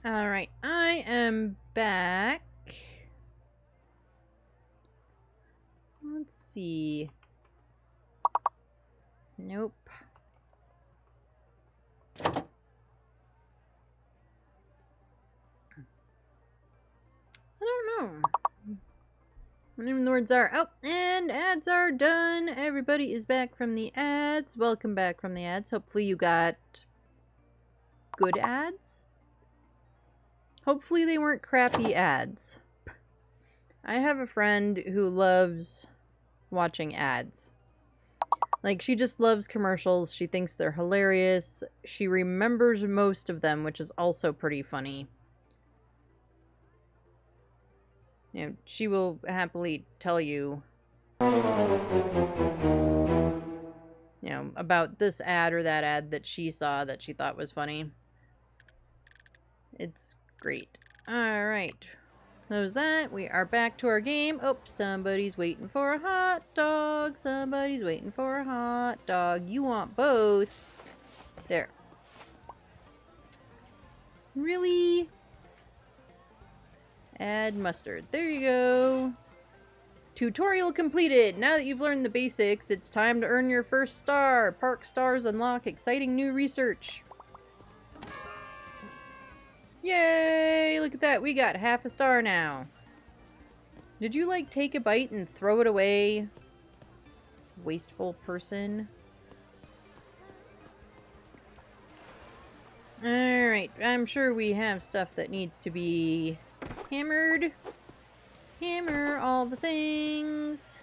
Alright, I am back. Let's see. Nope. I don't know. What even the words are. Oh, and ads are done. Everybody is back from the ads. Welcome back from the ads. Hopefully you got good ads. Hopefully they weren't crappy ads. I have a friend who loves watching ads. Like, she just loves commercials. She thinks they're hilarious. She remembers most of them, which is also pretty funny. You know, she will happily tell you, you know, about this ad or that ad that she saw that she thought was funny. It's great. Alright. That was that. We are back to our game. Oh, somebody's waiting for a hot dog. Somebody's waiting for a hot dog. You want both. There. Really? Add mustard. There you go. Tutorial completed. Now that you've learned the basics, it's time to earn your first star. Park stars unlock exciting new research. Yay! Look at that. We got half a star now. Did you, like, take a bite and throw it away? Wasteful person. Alright, I'm sure we have stuff that needs to be hammered. Hammer all the things.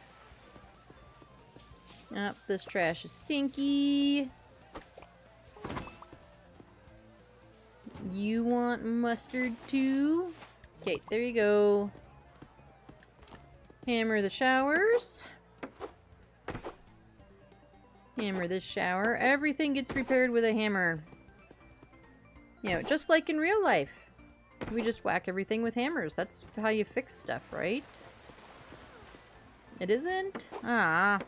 Oh, this trash is stinky. You want mustard too? Okay, there you go. Hammer the showers. Hammer this shower. Everything gets repaired with a hammer. You know, just like in real life. We just whack everything with hammers. That's how you fix stuff, right? It isn't? Ah.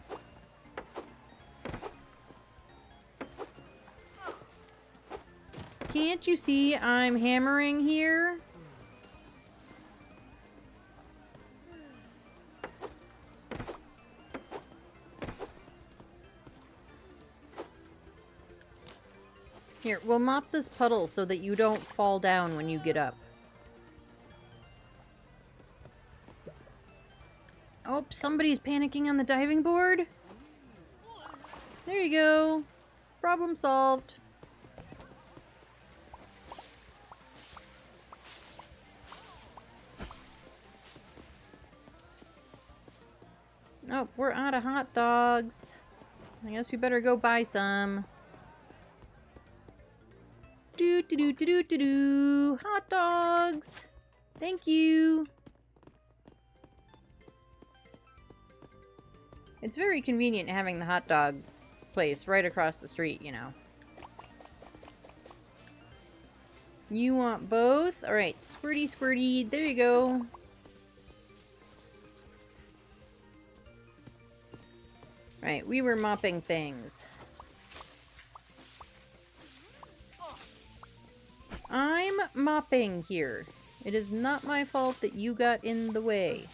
Can't you see I'm hammering here? Here, we'll mop this puddle so that you don't fall down when you get up. Oh, somebody's panicking on the diving board? There you go. Problem solved. Oh, we're out of hot dogs. I guess we better go buy some. Do. Hot dogs. Thank you. It's very convenient having the hot dog place right across the street, you know. You want both? Alright, squirty squirty. There you go. Right, we were mopping things. I'm mopping here. It is not my fault that you got in the way.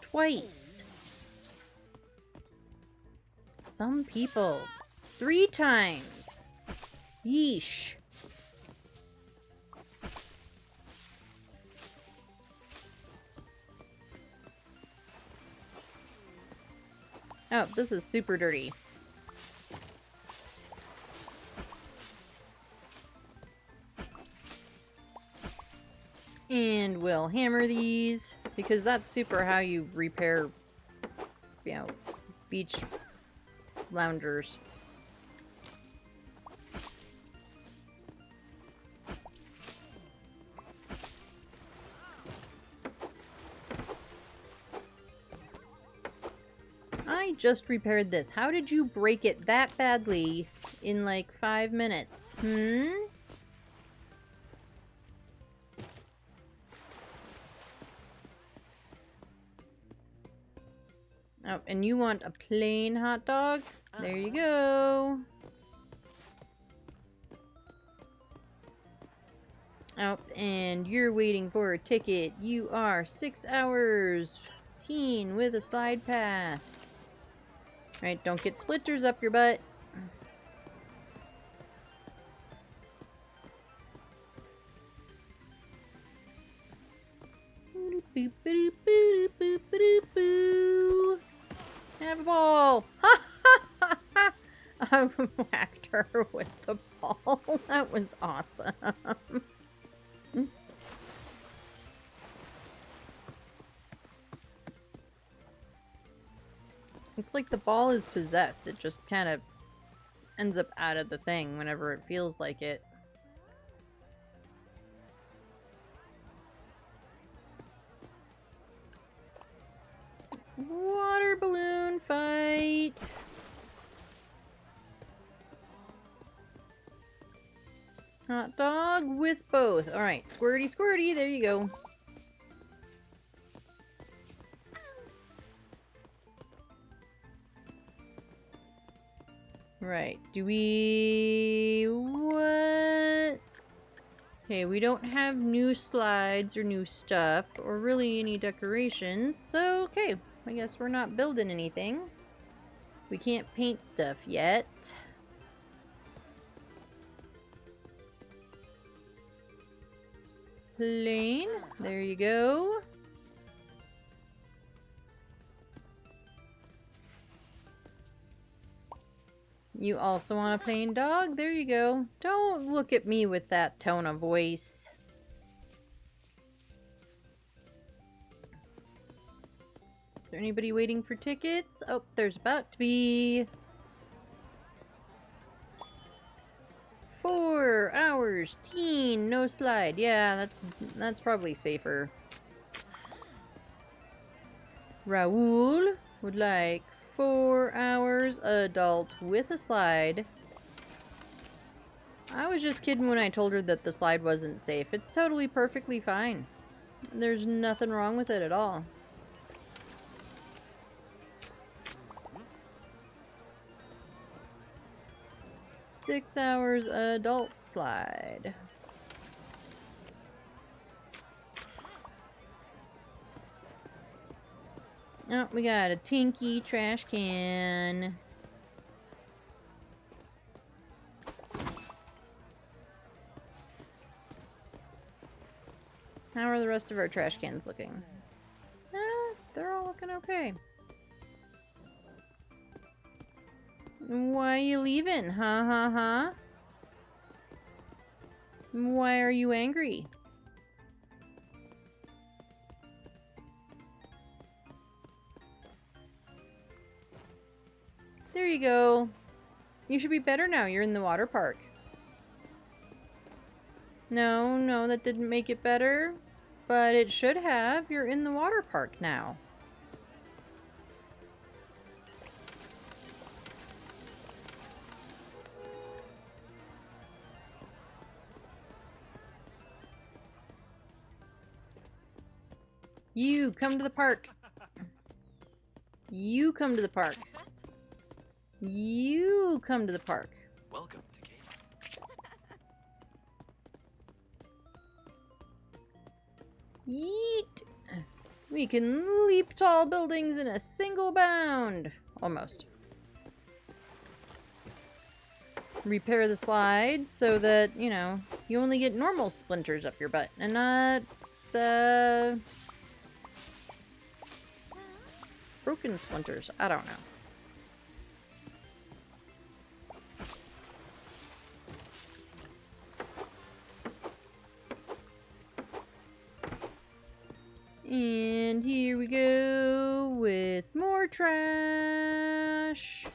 Twice. Some people. 3 times. Yeesh. Oh, this is super dirty. And we'll hammer these, because that's super how you repair, you know, beach loungers. I just repaired this. How did you break it that badly in like 5 minutes? Oh, and you want a plain hot dog? There you go. Oh, and you're waiting for a ticket. You are 6 hours. Teen with a slide pass. Right, don't get splinters up your butt. Have a ball. I whacked her with the ball. That was awesome. It's like the ball is possessed. It just kind of ends up out of the thing whenever it feels like it. Water balloon fight. Hot dog with both. Alright, squirty squirty, there you go. Right, do we... what? Okay, we don't have new slides or new stuff, or really any decorations, so okay. I guess we're not building anything. We can't paint stuff yet. Plain. There you go. You also want a plain dog? There you go. Don't look at me with that tone of voice. Is there anybody waiting for tickets? Oh, there's about to be. 4 hours. Teen, no slide. Yeah, that's probably safer. Raoul would like 4 hours adult with a slide. I was just kidding when I told her that the slide wasn't safe. It's totally perfectly fine. There's nothing wrong with it at all. Six hours adult slide. Oh, we got a Tinky trash can. How are the rest of our trash cans looking? They're all looking okay. Why are you leaving? Huh? Why are you angry? There you go. You should be better now. You're in the water park. No, that didn't make it better. But it should have. You're in the water park now. You come to the park. You come to the park. You come to the park. Welcome to Cape. Yeet! We can leap tall buildings in a single bound. Almost. Repair the slides so that, you know, you only get normal splinters up your butt and not the broken splinters. I don't know. And here we go with more trash.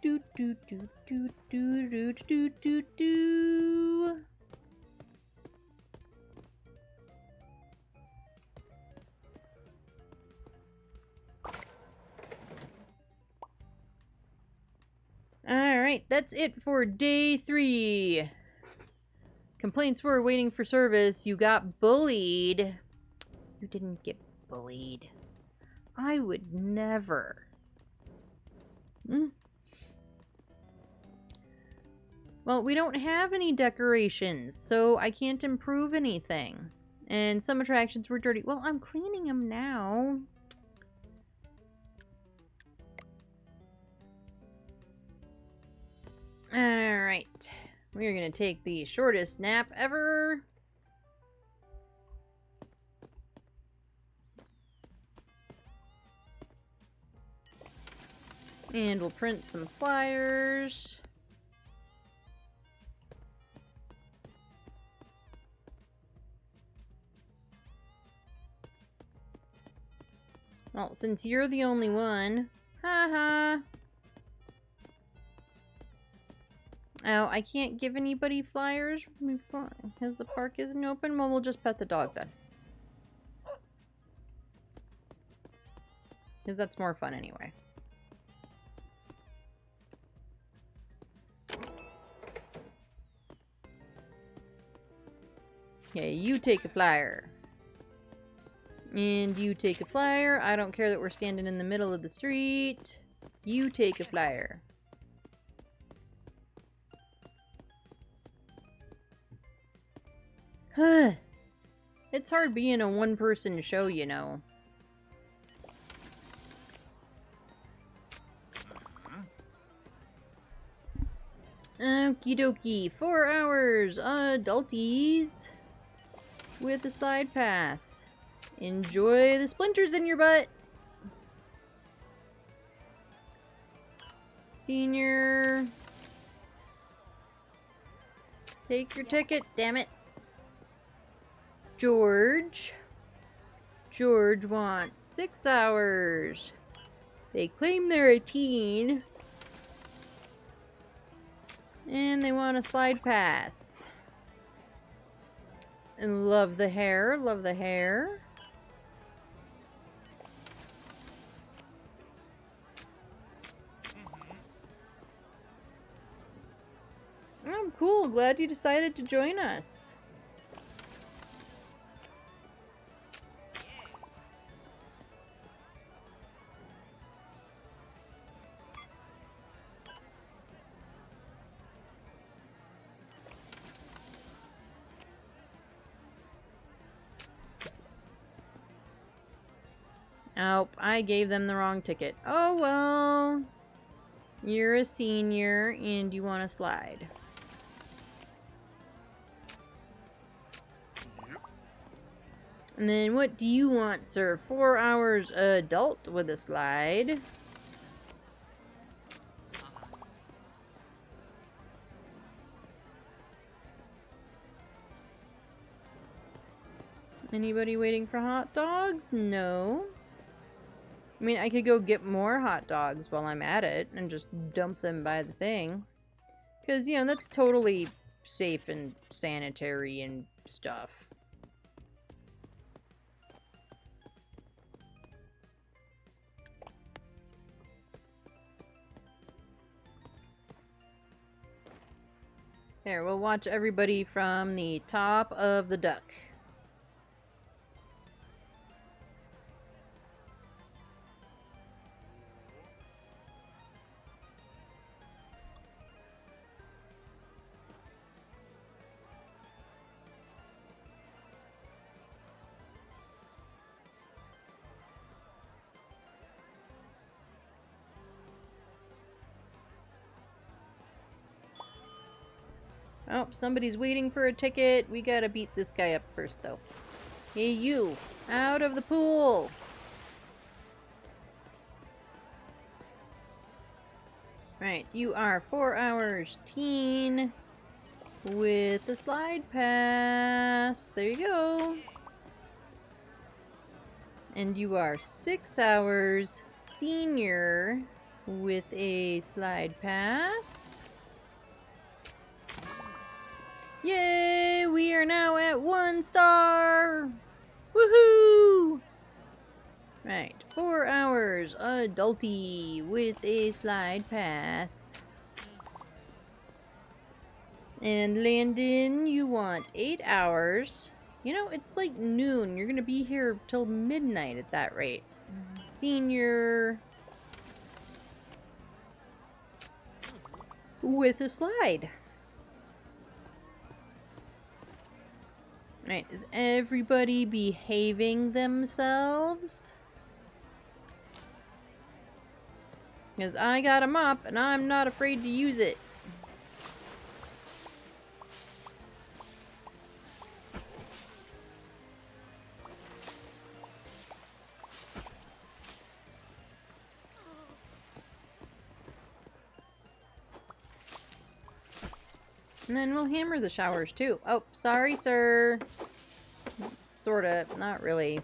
Do do do do do do do do do. Alright, that's it for day 3. Complaints were waiting for service. You got bullied. You didn't get bullied. I would never. Well, we don't have any decorations, so I can't improve anything. And some attractions were dirty. Well, I'm cleaning them now. Alright. We're gonna take the shortest nap ever. And we'll print some flyers. Well, since you're the only one, haha. Oh, I can't give anybody flyers? Because the park isn't open? Well, we'll just pet the dog then. Because that's more fun anyway. Okay, you take a flyer. And you take a flyer. I don't care that we're standing in the middle of the street. You take a flyer. It's hard being a one-person show, you know. Okie dokie. 4 hours. Adulties. With a slide pass. Enjoy the splinters in your butt. Senior. Take your ticket, damn it. George. George wants 6 hours. They claim they're a teen. And they want a slide pass. And love the hair, love the hair. Oh, cool. Glad you decided to join us. Oh, I gave them the wrong ticket. Oh, well. You're a senior and you want to slide. And then what do you want, sir? 4 hours adult with a slide. Anybody waiting for hot dogs? No. I mean, I could go get more hot dogs while I'm at it and just dump them by the thing. Because, you know, that's totally safe and sanitary and stuff. There, we'll watch everybody from the top of the duck. Oh, somebody's waiting for a ticket. We gotta beat this guy up first, though. Hey, you! Out of the pool! Right, you are 4 hours teen with the slide pass. There you go. And you are 6 hours senior with a slide pass. Yay! We are now at 1 star! Woohoo! Right, 4 hours adulty with a slide pass. And Landon, you want 8 hours. You know, it's like noon. You're gonna be here till midnight at that rate. Senior with a slide. Right, is everybody behaving themselves? Because I got a mop and I'm not afraid to use it. And then we'll hammer the showers too. Oh, sorry, sir. Sorta, not really.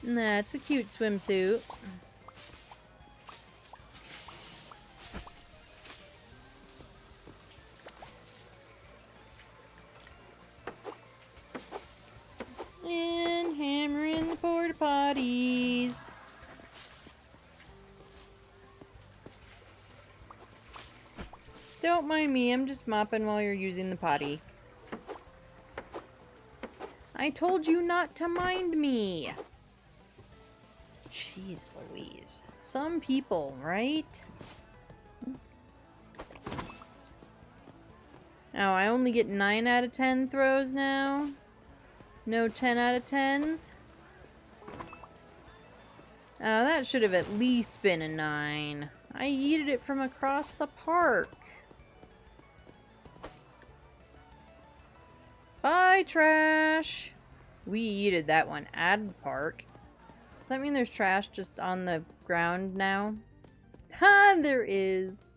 That's a cute swimsuit. And hammering the porta potties. Don't mind me, I'm just mopping while you're using the potty. I told you not to mind me. Jeez Louise. Some people, right? Oh, I only get 9 out of 10 throws now? No 10 out of 10s? Oh, that should have at least been a 9. I yeeted it from across the park. Bye, trash! We yeeted that one out of the park. Does that mean there's trash just on the ground now? Ha! There is!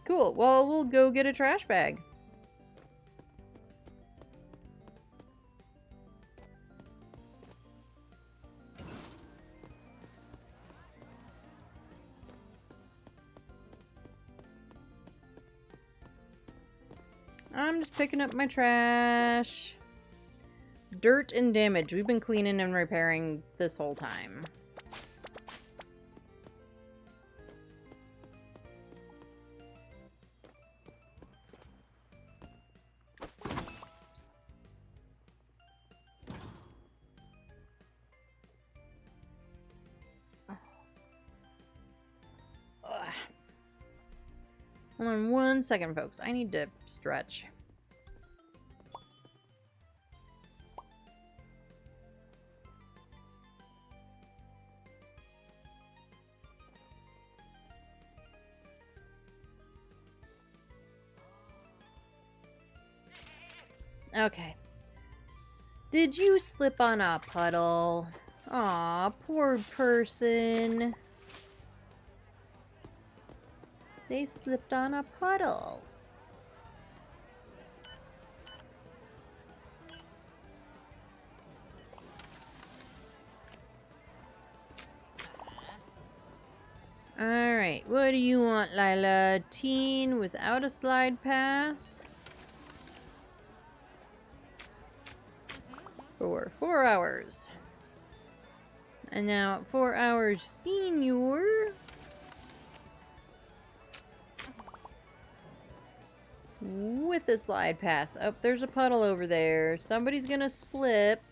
Cool. Well, we'll go get a trash bag. I'm just picking up my trash. Dirt and damage. We've been cleaning and repairing this whole time. Ugh. Hold on 1 second, folks. I need to stretch. Okay. Did you slip on a puddle? Aw, poor person. They slipped on a puddle. Alright, what do you want, Lila? Teen without a slide pass? For 4 hours. And now at 4 hours senior. With a slide pass. Oh, there's a puddle over there. Somebody's gonna slip.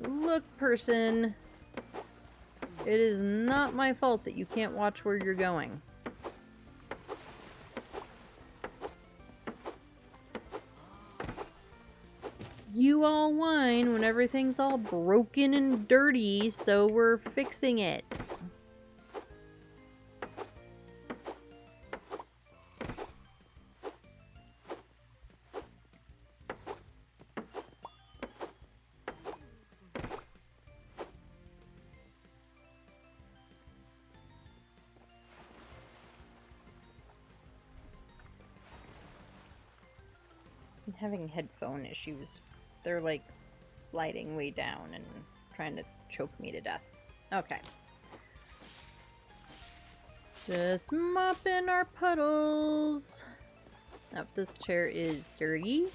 Look, person. It is not my fault that you can't watch where you're going. You all whine when everything's all broken and dirty, so we're fixing it. I'm having headphone issues. They're like sliding way down and trying to choke me to death. Okay. Just mopping our puddles. Oh, this chair is dirty.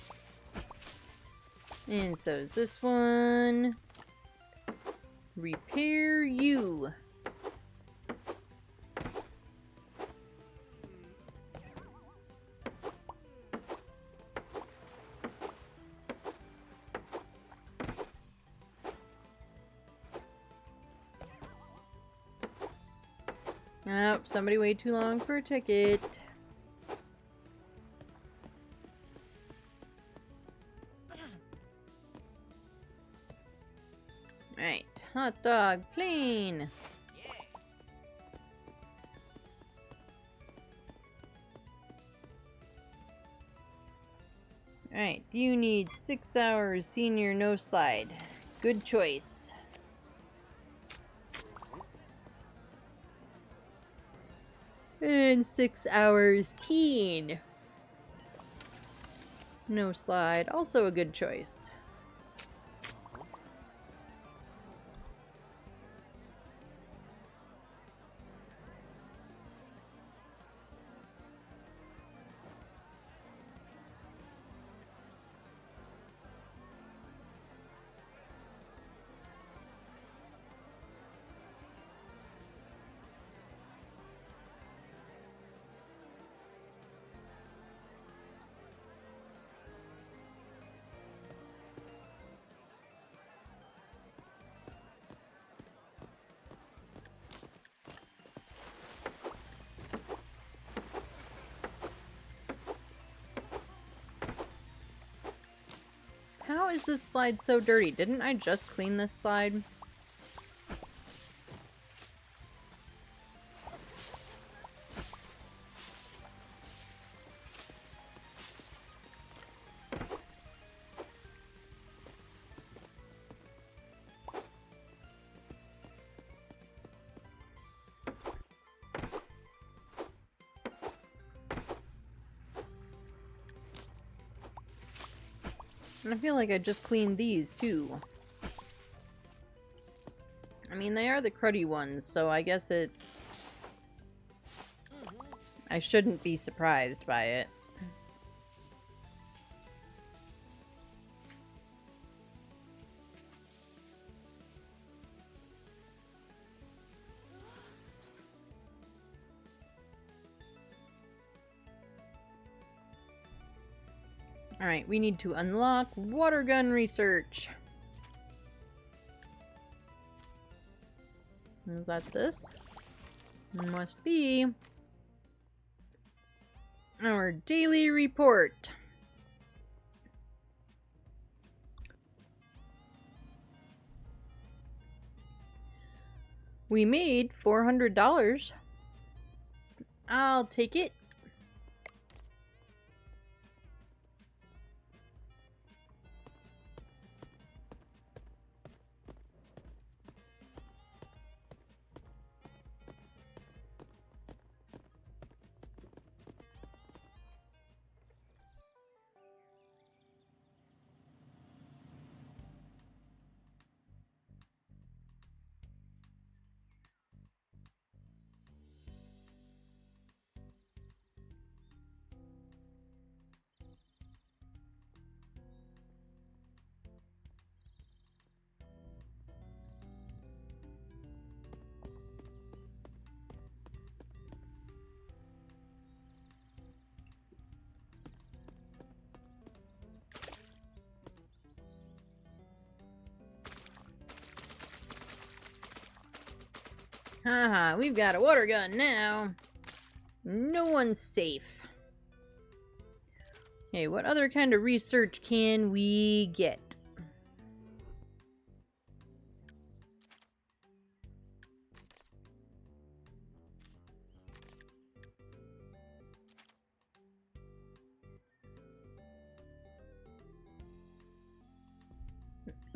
And so is this one. Repair you. Oh, somebody waited too long for a ticket. Right, hot dog, plain. Alright, do you need 6 hours senior no slide? Good choice. And 6 hours teen. No slide, also a good choice. How is this slide so dirty? Didn't I just clean this slide? And I feel like I just cleaned these too. I mean, they are the cruddy ones, so I guess I shouldn't be surprised by it. Alright, we need to unlock water gun research. Is that this? Must be. Our daily report. We made $400. I'll take it. Haha, we've got a water gun now. No one's safe. Okay, what other kind of research can we get?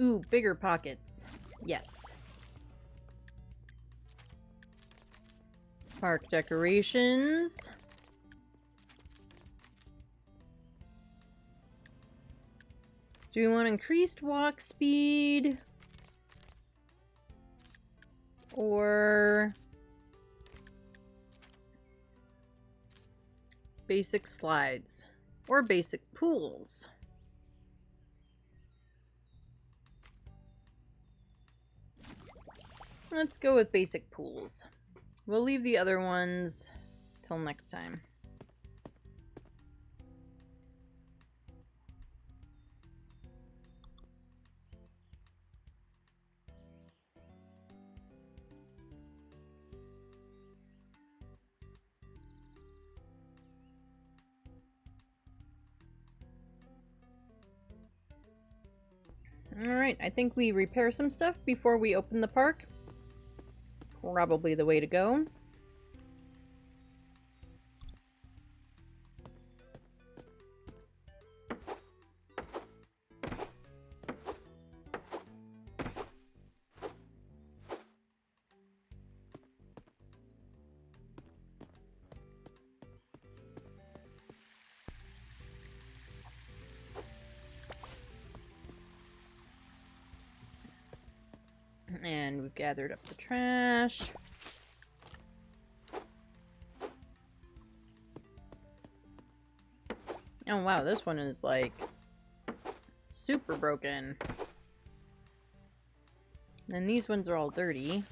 Ooh, bigger pockets. Yes. Park decorations. Do we want increased walk speed? Or Basic slides. Or basic pools. Let's go with basic pools. We'll leave the other ones till next time. Alright, I think we repair some stuff before we open the park. Probably the way to go. And we've gathered up the trash. Oh wow, this one is like super broken. And these ones are all dirty.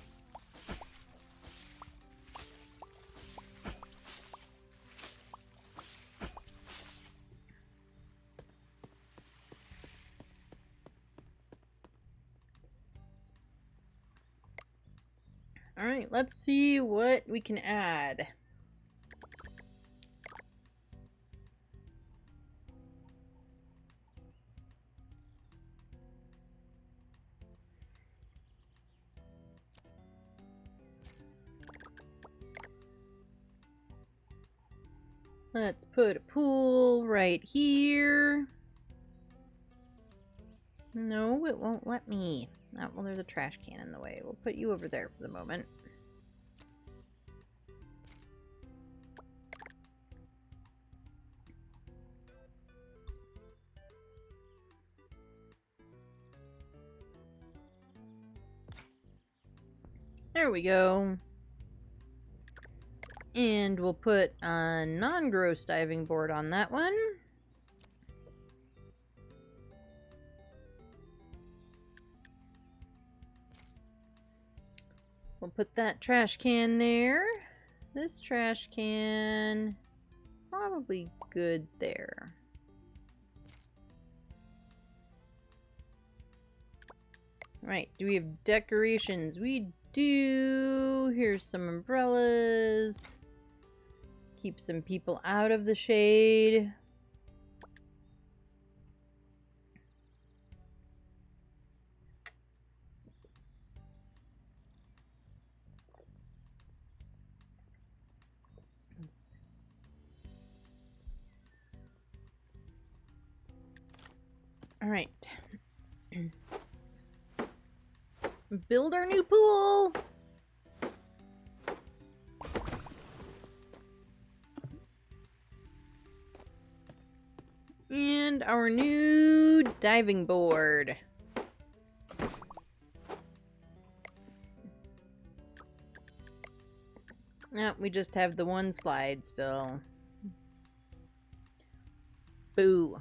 Alright, let's see what we can add. Let's put a pool right here. No, it won't let me. Oh, well, there's a trash can in the way. We'll put you over there for the moment. There we go. And we'll put a non-gross diving board on that one. We'll put that trash can there. This trash can is probably good there. Right, do we have decorations? We do. Here's some umbrellas. Keep some people out of the shade. All right. Build our new pool. And our new diving board. No, we just have the one slide still. Boo.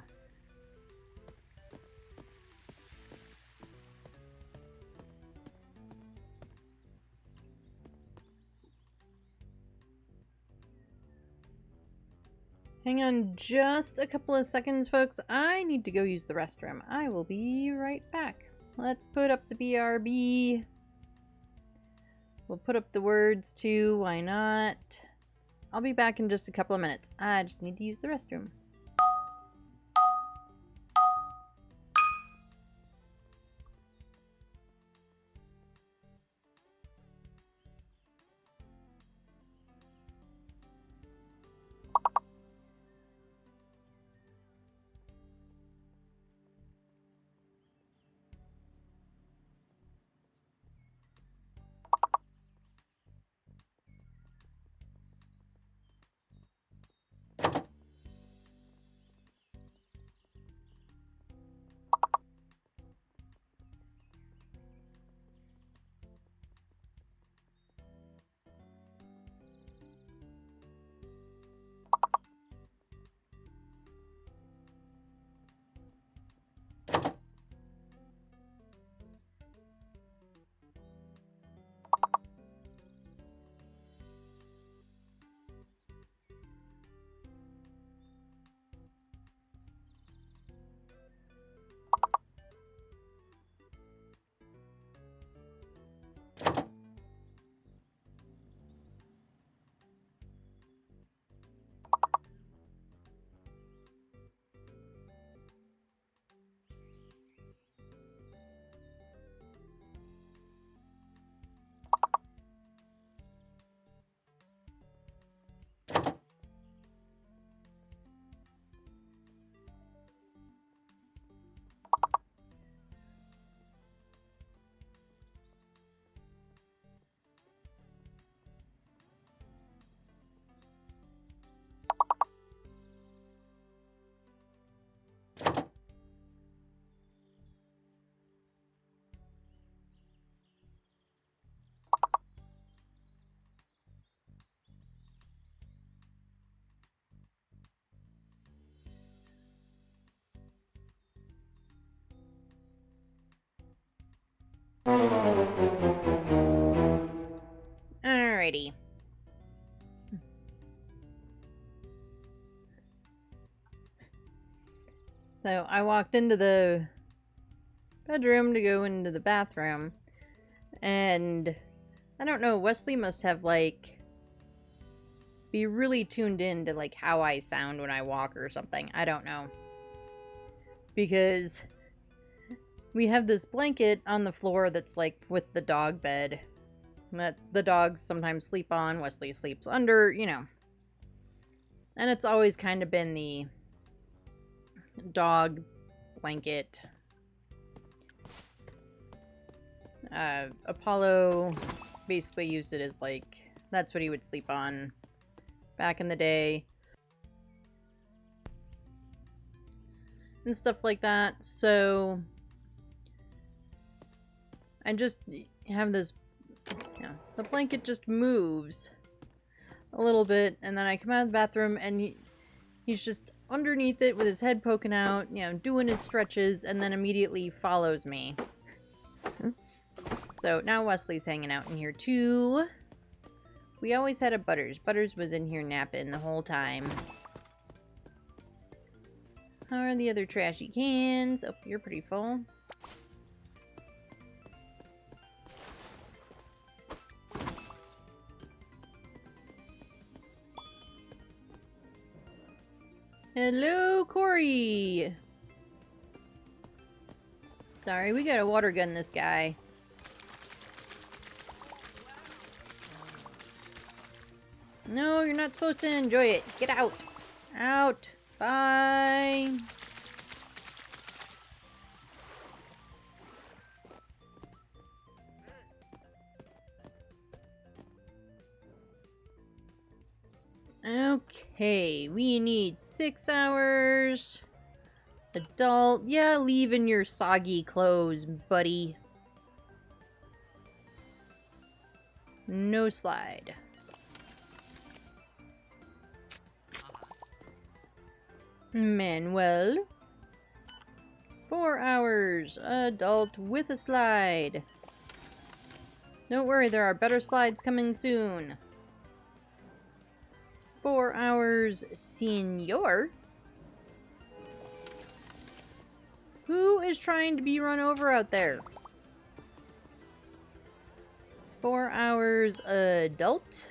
Hang on just a couple of seconds, folks. I need to go use the restroom. I will be right back. Let's put up the BRB. We'll put up the words too. Why not? I'll be back in just a couple of minutes. I just need to use the restroom. Alrighty. So I walked into the bedroom to go into the bathroom, and I don't know, Wesley must have, like, be really tuned in to, like, how I sound when I walk or something. I don't know. Because we have this blanket on the floor that's, like, with the dog bed that the dogs sometimes sleep on. Wesley sleeps under, you know. And it's always kind of been the dog blanket. Apollo basically used it as, like, that's what he would sleep on back in the day. And stuff like that. So I just have this, you know, the blanket just moves a little bit, and then I come out of the bathroom and he's just underneath it with his head poking out, you know, doing his stretches, and then immediately follows me. So now Wesley's hanging out in here too. We always had a Butters. Butters was in here napping the whole time. How are the other trashy cans? Oh, you're pretty full. Hello, Corey! Sorry, we gotta water gun this guy. No, you're not supposed to enjoy it. Get out! Out! Bye! Okay, we need 6 hours. Adult, yeah, leave in your soggy clothes, buddy. No slide. Manuel. 4 hours. Adult with a slide. Don't worry, there are better slides coming soon. 4 hours, senior. Who is trying to be run over out there? 4 hours, adult.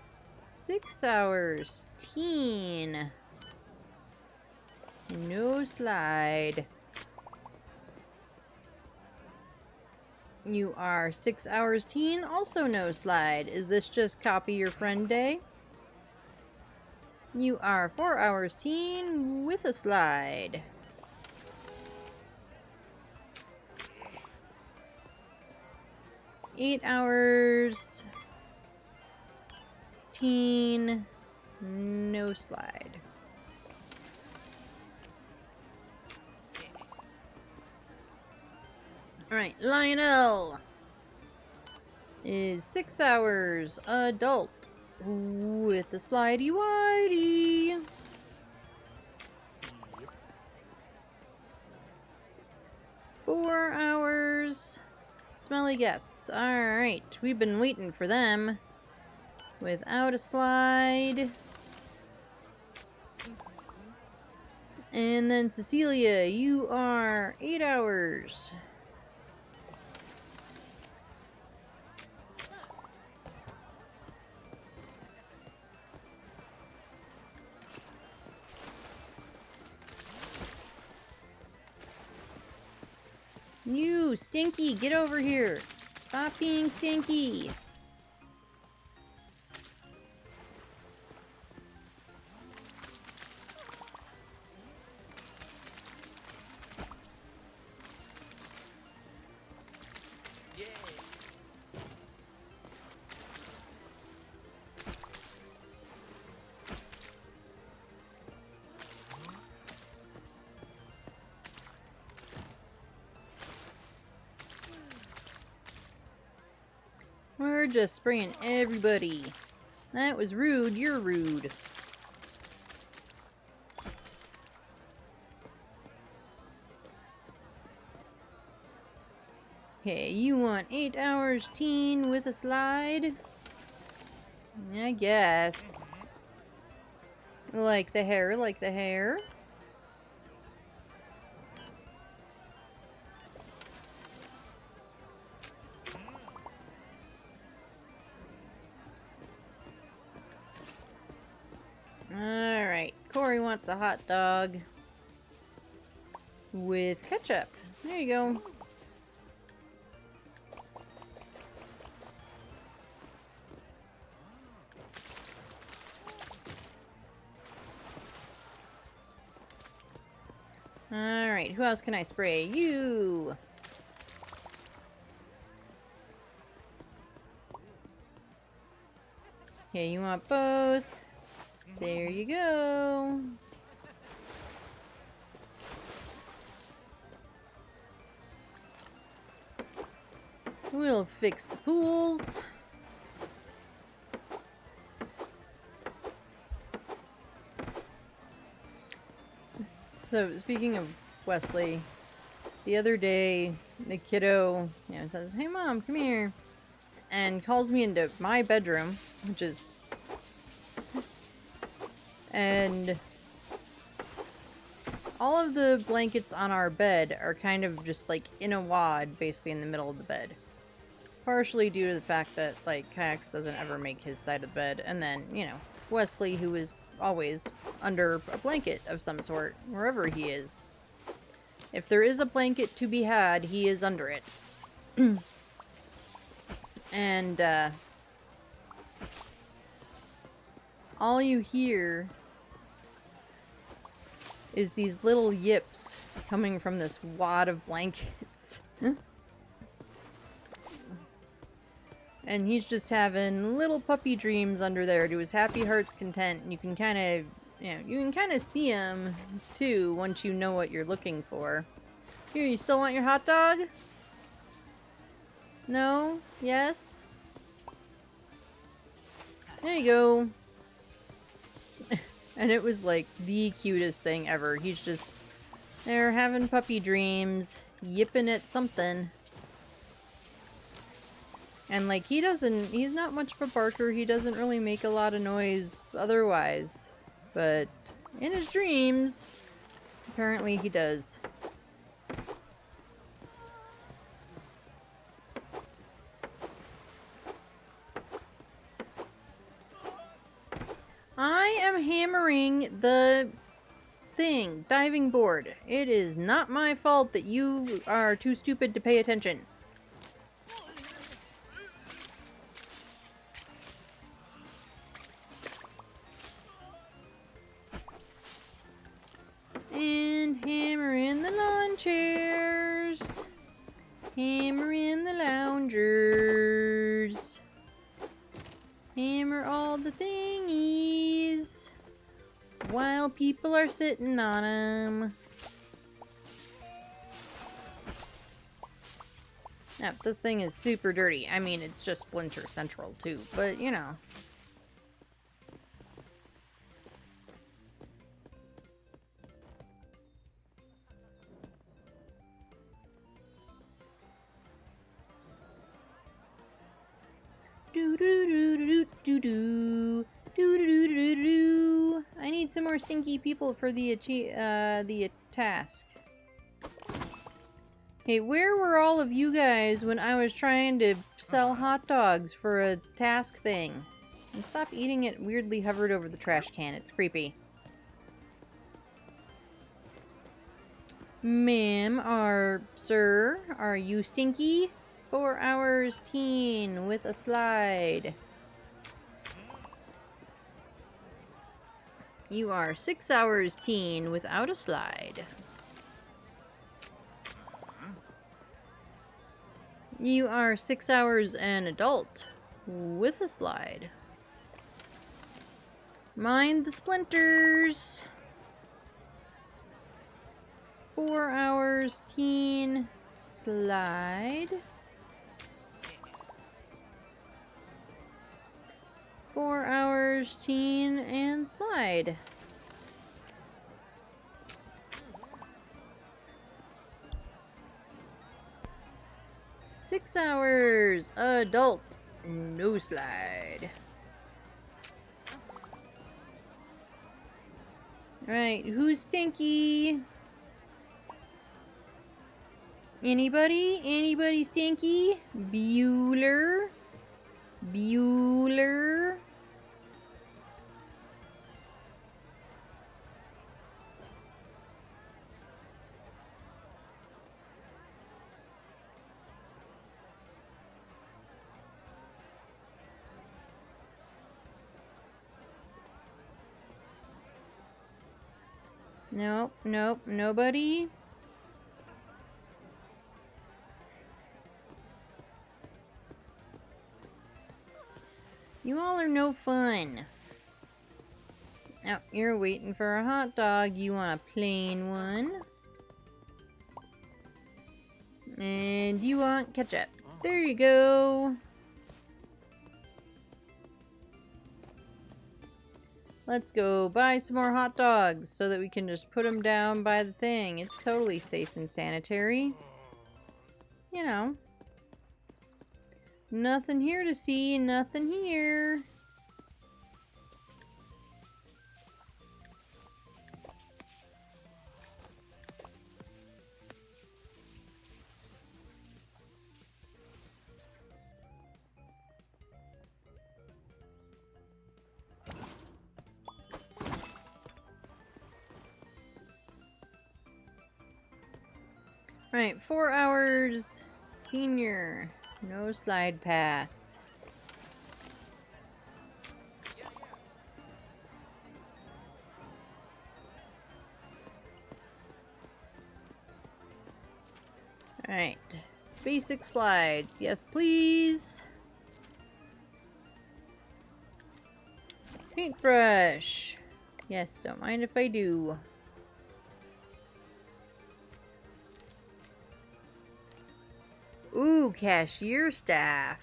Six hours, teen. No slide. You are 6 hours teen, also no slide. Is this just copy your friend day? You are 4 hours teen with a slide. Eight hours teen, no slide. Alright, Lionel is 6 hours adult with the slidey whitey. Four hours smelly guests. Alright, we've been waiting for them without a slide. And then Cecilia, you are 8 hours. You, Stinky, get over here. Stop being stinky. We're just spraying everybody. That was rude. You're rude. Okay, you want 8 hours teen with a slide? I guess. Like the hair, like the hair. Alright, Corey wants a hot dog with ketchup. There you go. Alright, who else can I spray? You! Okay, you want both. There you go. We'll fix the pools. So, speaking of Wesley, the other day, the kiddo, says, "Hey mom, come here," and calls me into my bedroom, and all of the blankets on our bed are kind of just like in a wad, basically in the middle of the bed. Partially due to the fact that, like, Kayaks doesn't ever make his side of the bed, and then, Wesley, who is always under a blanket of some sort, wherever he is. If there is a blanket to be had, he is under it. And, all you hear is these little yips coming from this wad of blankets. And he's just having little puppy dreams under there to his happy heart's content. And you can kind of, you can kind of see him, too, once you know what you're looking for. Here, you still want your hot dog? No? Yes? There you go. And it was like the cutest thing ever. He's just there having puppy dreams, yipping at something. And like he's not much of a barker, he doesn't really make a lot of noise otherwise. But in his dreams, apparently he does. I am hammering the diving board. It is not my fault that you are too stupid to pay attention. And hammer in the lawn chairs. Hammer in the loungers. Hammer all the thingies while people are sitting on them. Now, this thing is super dirty. I mean, it's just Splinter Central too, but you know. I need some more stinky people for the task. Hey, where were all of you guys when I was trying to sell hot dogs for a task thing? And stop eating it weirdly hovered over the trash can. It's creepy. Ma'am, sir, are you stinky? 4 hours teen with a slide. You are 6 hours teen without a slide. You are 6 hours an adult with a slide. Mind the splinters. 4 hours teen slide. 4 hours teen and slide. 6 hours. Adult. No slide. Alright, who's stinky? Anybody? Anybody stinky? Bueller? Bueller? Nope, nope, nobody. You all are no fun. Oh, you're waiting for a hot dog. You want a plain one. And you want ketchup. There you go. Let's go buy some more hot dogs so that we can just put them down by the thing. It's totally safe and sanitary. You know. Nothing here to see, nothing here. Right, 4 hours. Senior. No slide pass. Alright. Basic slides. Yes, please. Paintbrush. Yes, don't mind if I do. Ooh, cashier staff.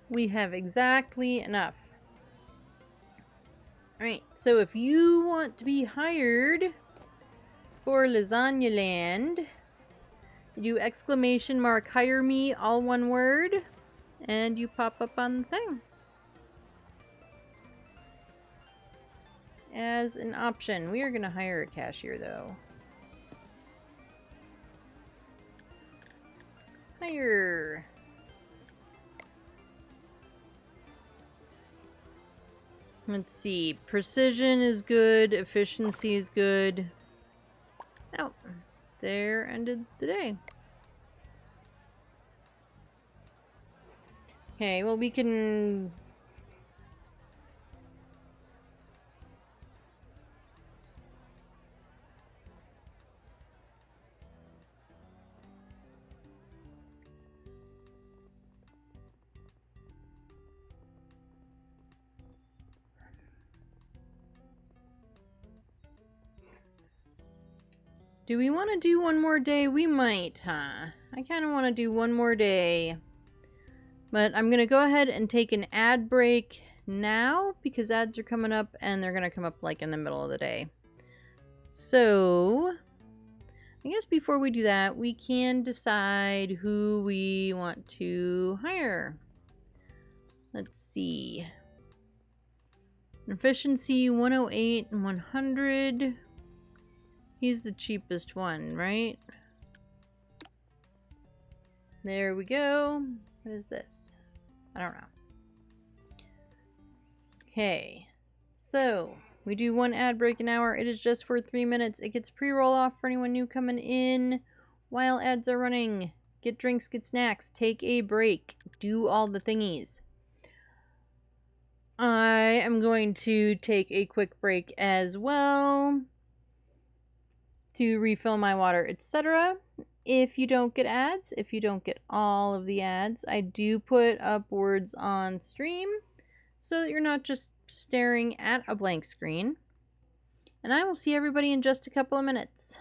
We have exactly enough. Alright, so if you want to be hired for Lasagna Land, you do exclamation mark hire me, all one word, and you pop up on the thing. As an option. We are going to hire a cashier though. Hire. Let's see. Precision is good. Efficiency is good. Oh, there ended the day. Okay, well we can... Do we want to do one more day? We might, huh? I kind of want to do one more day. But I'm going to go ahead and take an ad break now because ads are coming up and they're going to come up like in the middle of the day. So, I guess before we do that, we can decide who we want to hire. Let's see. Efficiency 108 and 100. He's the cheapest one, right? There we go. What is this? I don't know. Okay. So, we do one ad break an hour. It is just for 3 minutes. It gets pre-roll off for anyone new coming in while ads are running. Get drinks, get snacks, take a break, do all the thingies. I am going to take a quick break as well to refill my water, etc. If you don't get ads, if you don't get all of the ads, I do put up words on stream so that you're not just staring at a blank screen. And I will see everybody in just a couple of minutes.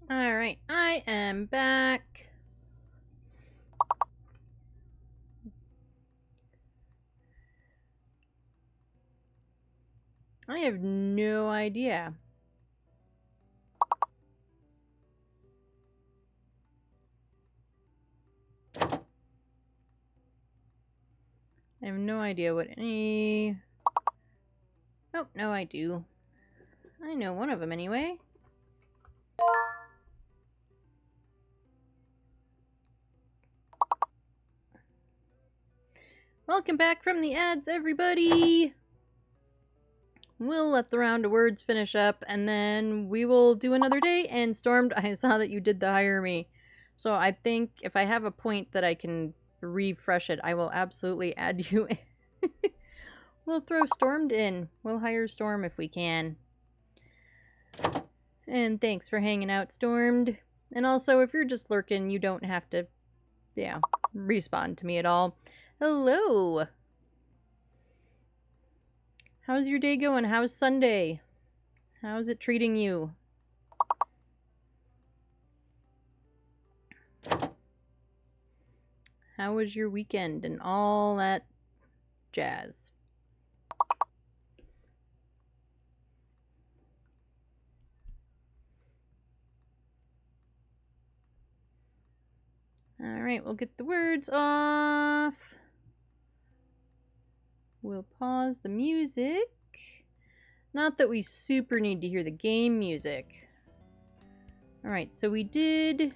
Alright, I am back. I have no idea. I have no idea what any... Oh, no, I do. I know one of them anyway. Welcome back from the ads, everybody! We'll let the round of words finish up, and then we will do another day. And Stormed, I saw that you did the hire me. So I think if I have a point that I can refresh it, I will absolutely add you in. We'll throw Stormed in. We'll hire Storm if we can. And thanks for hanging out, Stormed. And also, if you're just lurking, you don't have to, yeah, respond to me at all. Hello! How's your day going? How's Sunday? How's it treating you? How was your weekend and all that jazz? Alright, we'll get the words off. We'll pause the music. Not that we super need to hear the game music. Alright, so we did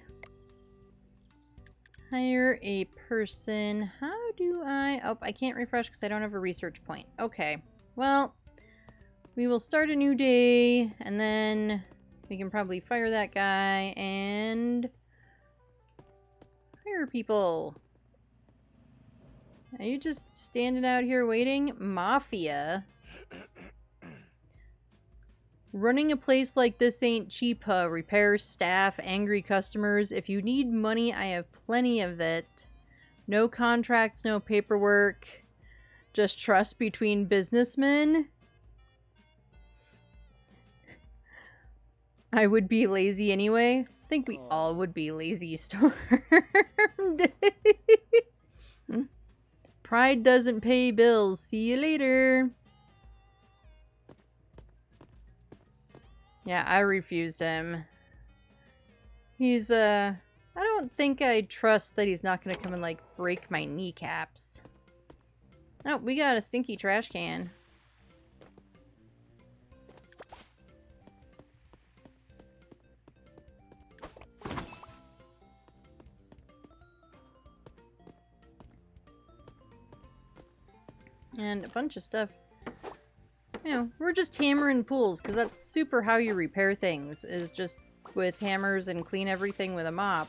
hire a person. How do I... Oh, I can't refresh because I don't have a research point. Okay, well, we will start a new day, and then we can probably fire that guy and hire people. Are you just standing out here waiting? Mafia? Running a place like this ain't cheap, huh? Repairs, staff, angry customers. If you need money, I have plenty of it. No contracts, no paperwork. Just trust between businessmen. I would be lazy anyway. I think we all would be lazy, Stormed. Pride doesn't pay bills. See you later. Yeah, I refused him. He's, I don't think I trust that he's not gonna come and, like, break my kneecaps. Oh, we got a stinky trash can. And a bunch of stuff. You know, we're just hammering pools, because that's super how you repair things, is just with hammers and clean everything with a mop.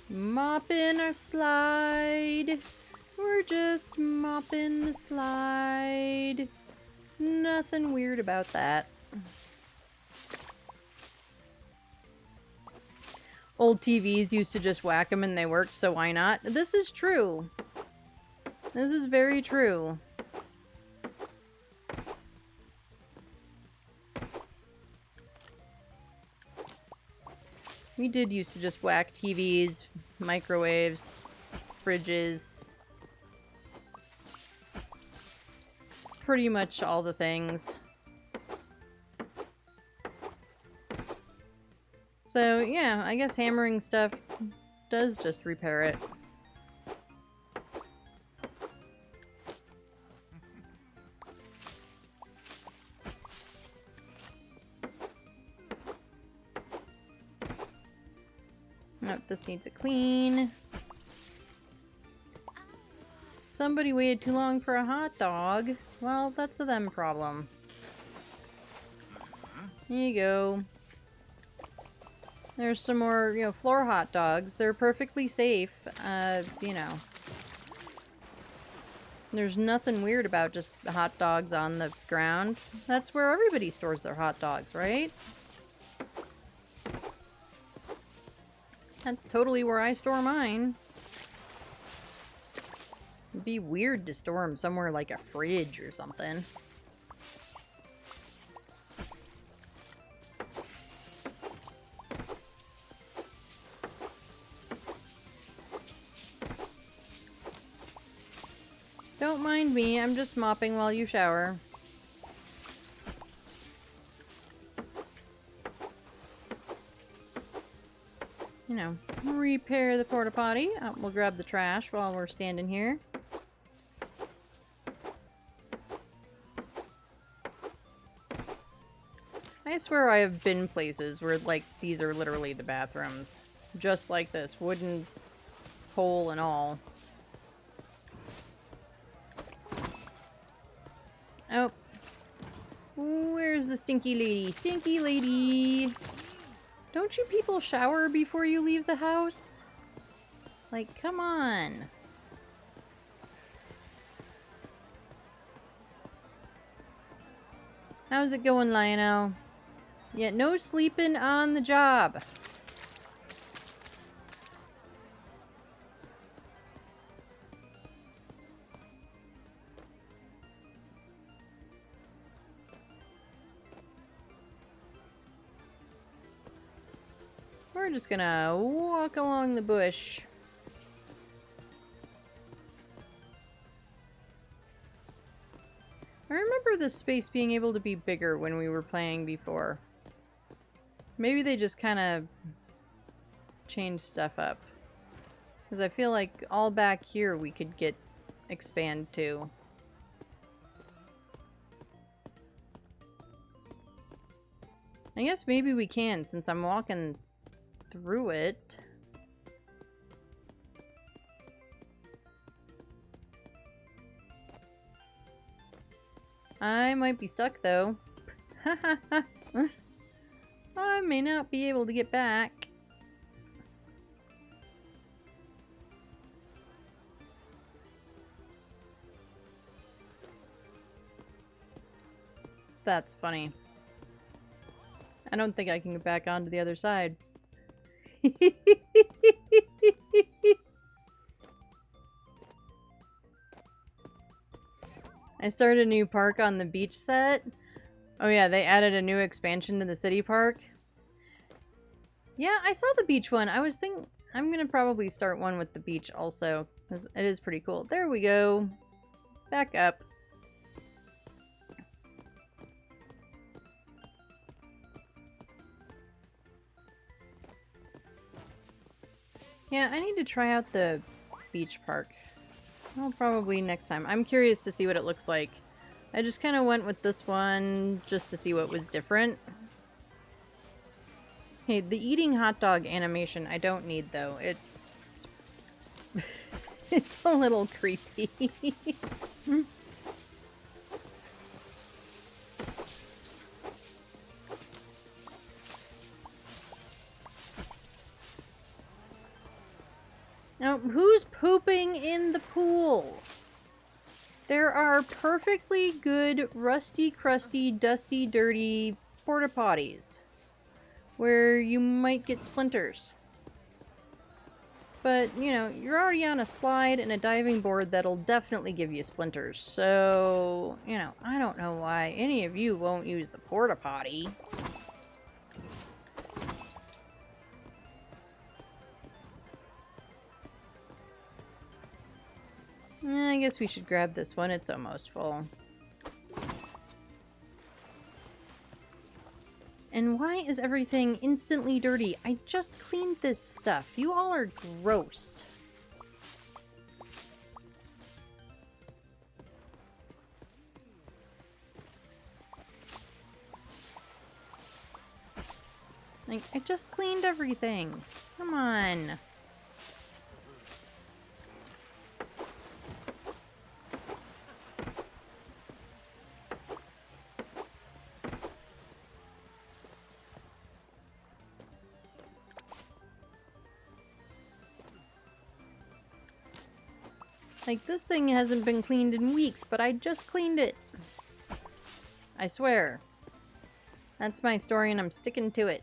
Mopping our slide. We're just mopping the slide. Nothing weird about that. Old TVs used to just whack them and they worked, so why not? This is true. This is very true. We did used to just whack TVs, microwaves, fridges. Pretty much all the things. So, yeah, I guess hammering stuff does just repair it. Nope, this needs a clean. Somebody waited too long for a hot dog. Well, that's a them problem. Here you go. There's some more, you know, floor hot dogs. They're perfectly safe, you know. There's nothing weird about just hot dogs on the ground. That's where everybody stores their hot dogs, right? That's totally where I store mine. It'd be weird to store them somewhere like a fridge or something. Don't mind me, I'm just mopping while you shower. You know, repair the porta potty. Oh, we'll grab the trash while we're standing here. I swear I have been places where, like, these are literally the bathrooms. Just like this, wooden hole and all. Oh. Where's the stinky lady? Stinky lady! Don't you people shower before you leave the house? Like, come on. How's it going, Lionel? Yeah, no sleeping on the job. We're just gonna walk along the bush. I remember this space being able to be bigger when we were playing before. Maybe they just kind of changed stuff up. Because I feel like all back here we could expand to. I guess maybe we can since I'm walking through it. I might be stuck though. I may not be able to get back. That's funny. I don't think I can get back onto the other side. I started a new park on the beach set. Oh yeah, they added a new expansion to the city park. Yeah, I saw the beach one. I was thinking I'm gonna probably start one with the beach also, because it is pretty cool. There we go. Back up. Yeah, I need to try out the beach park. Well, probably next time. I'm curious to see what it looks like. I just kind of went with this one just to see what was different. Hey, the eating hot dog animation I don't need though. It's it's a little creepy. Now, who's pooping in the pool? There are perfectly good, rusty, crusty, dusty, dirty porta potties where you might get splinters. But, you know, you're already on a slide and a diving board that'll definitely give you splinters. So, you know, I don't know why any of you won't use the porta potty. I guess we should grab this one. It's almost full. And why is everything instantly dirty? I just cleaned this stuff. You all are gross. Like, I just cleaned everything. Come on. Like, this thing hasn't been cleaned in weeks, but I just cleaned it. I swear. That's my story and I'm sticking to it.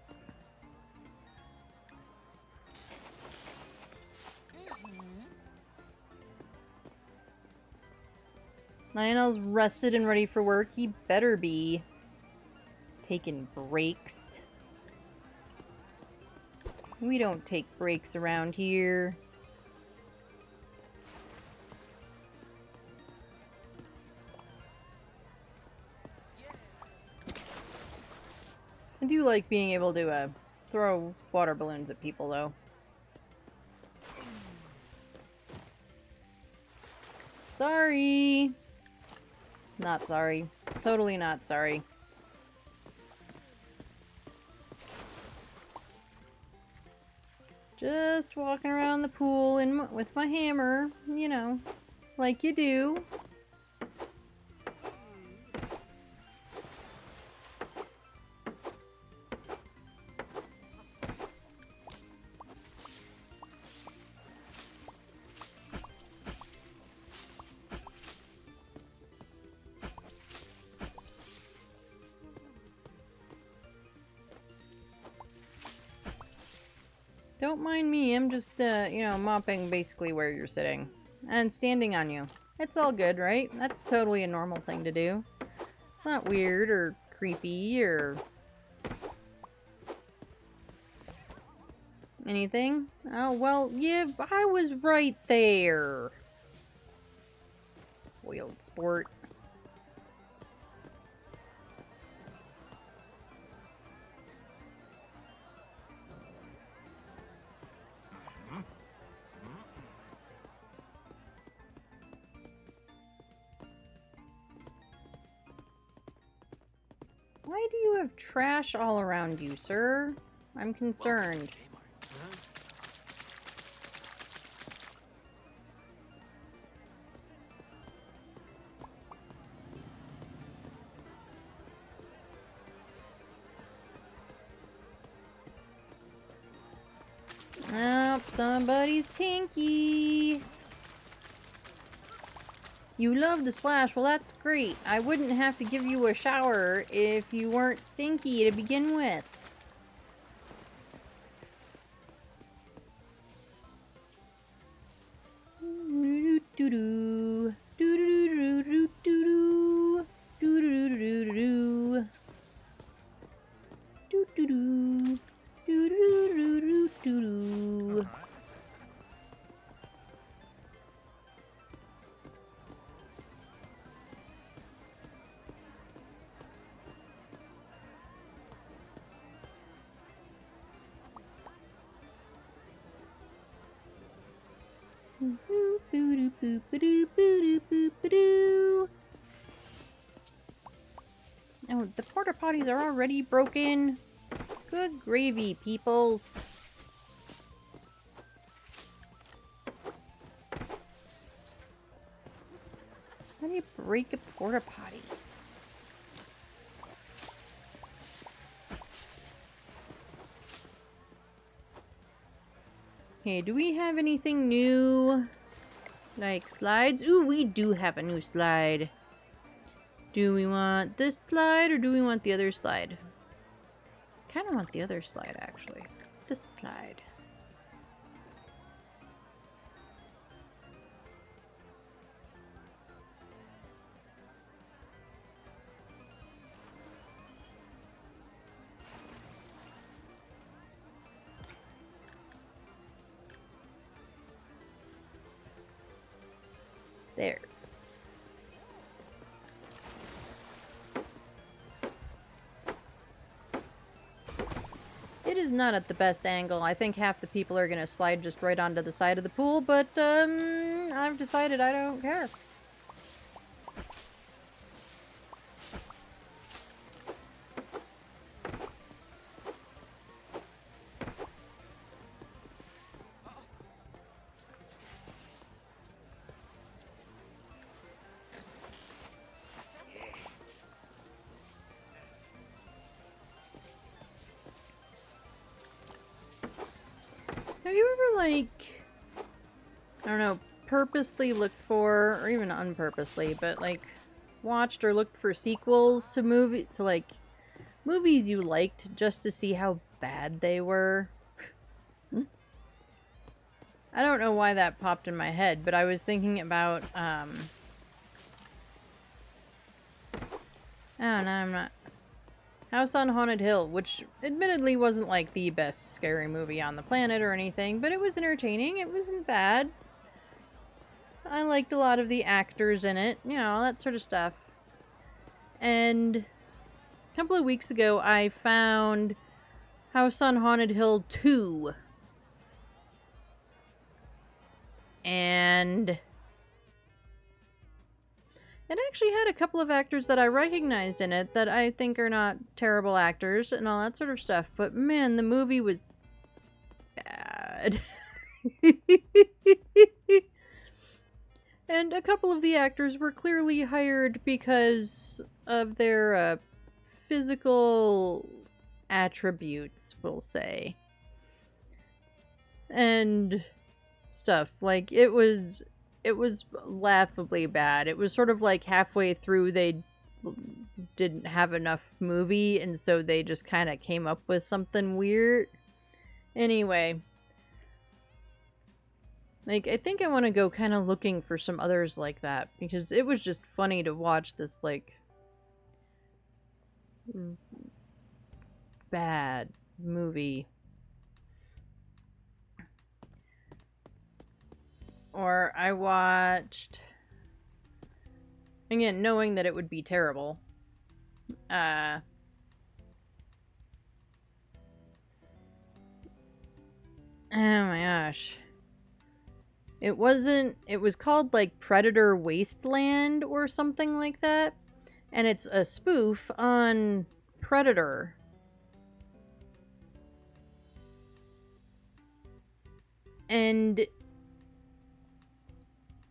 Lionel's rested and ready for work. He better be taking breaks. We don't take breaks around here. I do like being able to throw water balloons at people, though. Sorry. Not sorry. Totally not sorry. Just walking around the pool with my hammer, you know, like you do. Don't mind me, I'm just, you know, mopping basically where you're sitting. And standing on you. It's all good, right? That's totally a normal thing to do. It's not weird or creepy or anything. Oh, well, yeah, I was right there. Spoiled sport. Why do you have trash all around you, sir? I'm concerned. Oh, somebody's tinky. You love the splash. Well, that's great. I wouldn't have to give you a shower if you weren't stinky to begin with. Do-do-do-do. Do-do-do-do-do-do. Do-do-do-do-do-do. Do-do-do. Do-do-do-do-do-do. Oh, the porta potties are already broken. Good gravy, peoples. How do you break a porta potty? Okay, do we have anything new? Like slides? Ooh, we do have a new slide. Do we want this slide or do we want the other slide? Kind of want the other slide, actually. This slide. There. It is not at the best angle. I think half the people are going to slide just right onto the side of the pool, but I've decided I don't care. Have you ever, like, I don't know, purposely looked for, or even unpurposely, but, like, watched or looked for sequels to movies you liked just to see how bad they were? I don't know why that popped in my head, but I was thinking about, oh, no, I'm not. House on Haunted Hill, which admittedly wasn't like the best scary movie on the planet or anything, but it was entertaining. It wasn't bad. I liked a lot of the actors in it, you know, that sort of stuff. And a couple of weeks ago, I found House on Haunted Hill 2. And it actually had a couple of actors that I recognized in it that I think are not terrible actors and all that sort of stuff. But man, the movie was bad. And a couple of the actors were clearly hired because of their physical attributes, we'll say. And stuff. Like, it was laughably bad. It was sort of like halfway through they didn't have enough movie, and so they just kind of came up with something weird. Anyway, like, I think I want to go kind of looking for some others like that, because it was just funny to watch this, like, bad movie. Or I watched, again, knowing that it would be terrible, oh my gosh. It was called like Predator Wasteland or something like that. And it's a spoof on Predator. And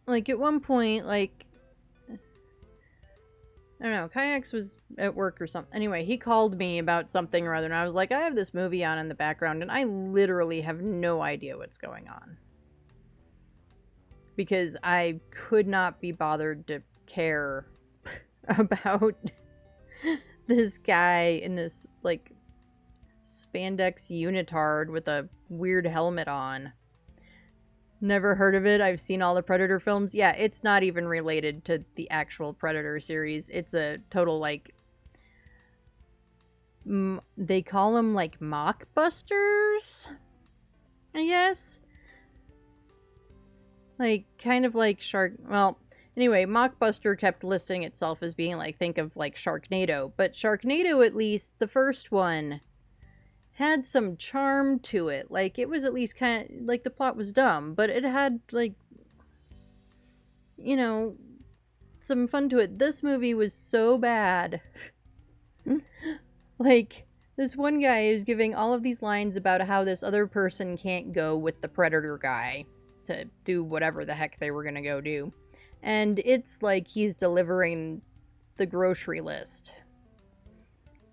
like at one point, like, I don't know, Kayaks was at work or something. Anyway, he called me about something or other, and I was like, I have this movie on in the background, and I literally have no idea what's going on. Because I could not be bothered to care about this guy in this, like, spandex unitard with a weird helmet on. Never heard of it. I've seen all the Predator films. Yeah, it's not even related to the actual Predator series. It's a total, like, they call them, like, mockbusters, I guess. Like, kind of like well, anyway, Mockbuster kept listing itself as being, like, think of, like, Sharknado. But Sharknado, at least, the first one, had some charm to it. Like, it was at least kind of, like, the plot was dumb, but it had, like, you know, some fun to it. This movie was so bad. Like, this one guy is giving all of these lines about how this other person can't go with the Predator guy to do whatever the heck they were gonna go do. And it's like he's delivering the grocery list.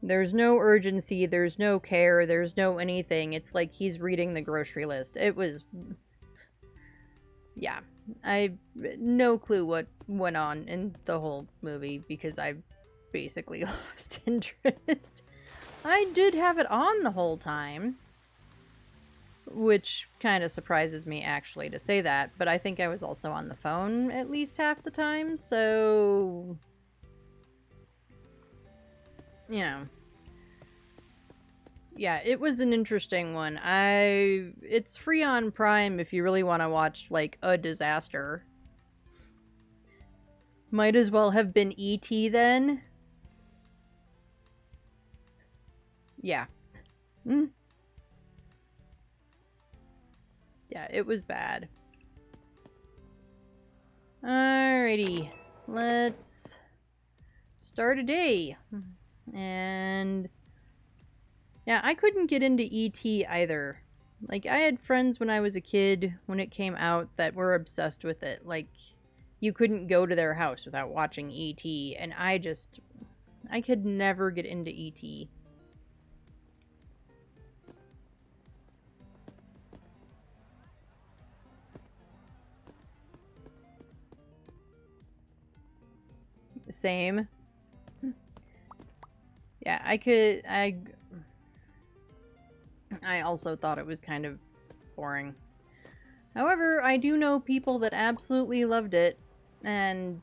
There's no urgency, there's no care, there's no anything. It's like he's reading the grocery list. It was... yeah. I no clue what went on in the whole movie because I basically lost interest. I did have it on the whole time, which kind of surprises me actually to say that, but I think I was also on the phone at least half the time, so you know. Yeah, it was an interesting one. It's free on Prime if you really want to watch like a disaster. Might as well have been E.T. then. Yeah. Mm. Yeah, it was bad. Alrighty. Let's start a day. And yeah, I couldn't get into E.T. either. Like, I had friends when I was a kid, when it came out, that were obsessed with it. Like, you couldn't go to their house without watching E.T., and I could never get into E.T. Same. Yeah, I also thought it was kind of boring. However, I do know people that absolutely loved it, and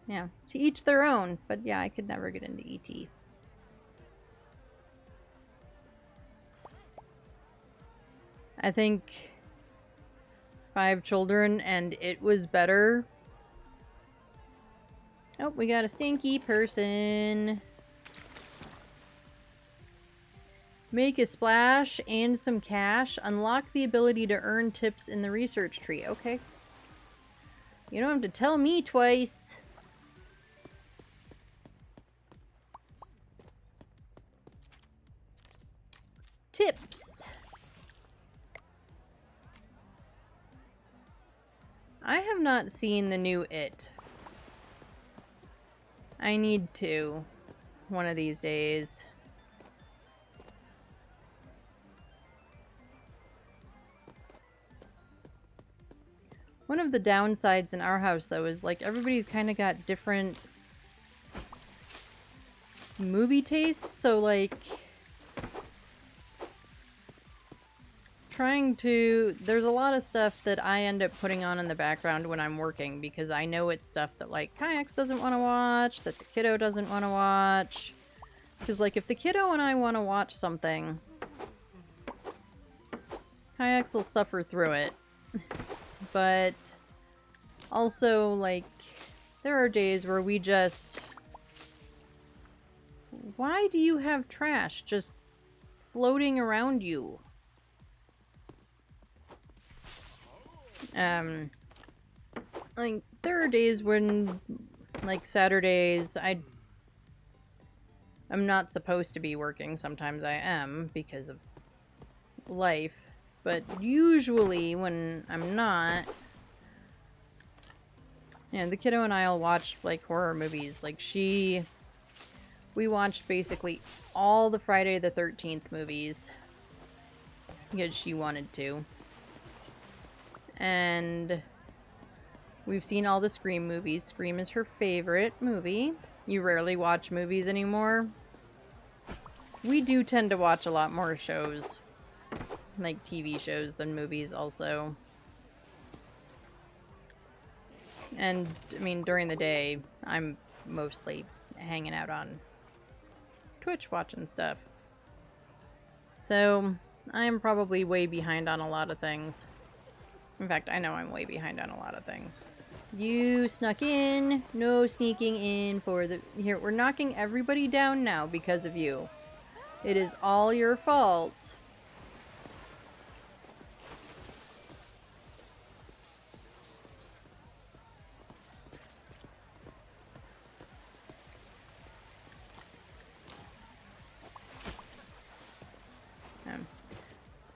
yeah, to each their own, but yeah, I could never get into E.T. I think 5 Children and it was better. Oh, we got a stinky person. Make a splash and some cash. Unlock the ability to earn tips in the research tree. Okay. You don't have to tell me twice. Tips. I have not seen the new It. I need to. One of these days. One of the downsides in our house, though, is like everybody's kind of got different movie tastes, so like there's a lot of stuff that I end up putting on in the background when I'm working because I know it's stuff that like Kayaks doesn't want to watch, that the kiddo doesn't want to watch. Because like if the kiddo and I want to watch something, Kayaks will suffer through it. But also, like, there are days where we just... Why do you have trash just floating around you? Like, there are days when, like, Saturdays, I'm not supposed to be working. Sometimes I am because of life. But usually when I'm not, yeah, the kiddo and I'll watch like horror movies. Like we watched basically all the Friday the 13th movies because she wanted to. And we've seen all the Scream movies. Scream is her favorite movie. You rarely watch movies anymore. We do tend to watch a lot more shows. Like TV shows than movies also. And, I mean, during the day, I'm mostly hanging out on Twitch watching stuff. So, I'm probably way behind on a lot of things. In fact, I know I'm way behind on a lot of things. You snuck in. No sneaking in for the... Here, we're knocking everybody down now because of you. It is all your fault.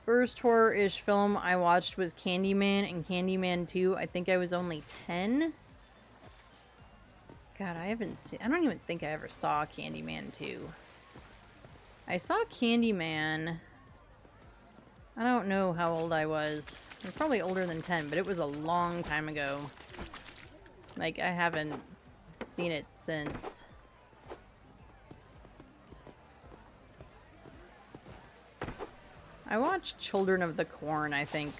First horror-ish film I watched was Candyman and Candyman 2. I think I was only 10. God, I don't even think I ever saw Candyman 2. I saw Candyman I don't know how old I was. I'm probably older than 10, but it was a long time ago. Like, I haven't seen it since. I watched Children of the Corn, I think.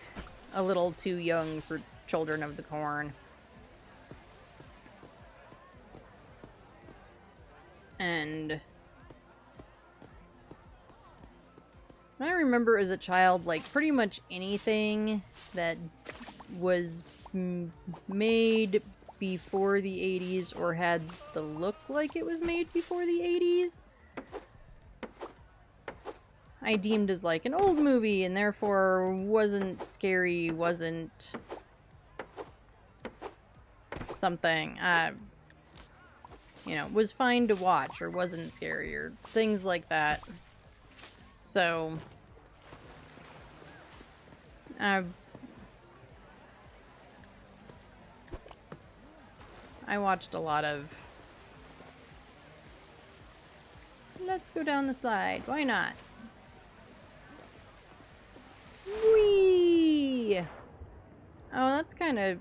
A little too young for Children of the Corn. And I remember as a child, like, pretty much anything that was made before the 80s or had the look like it was made before the 80s, I deemed as like an old movie and therefore wasn't scary, wasn't something, you know, was fine to watch or wasn't scary or things like that. So, I watched a lot of... Let's go down the slide. Why not? Whee! Oh, that's kind of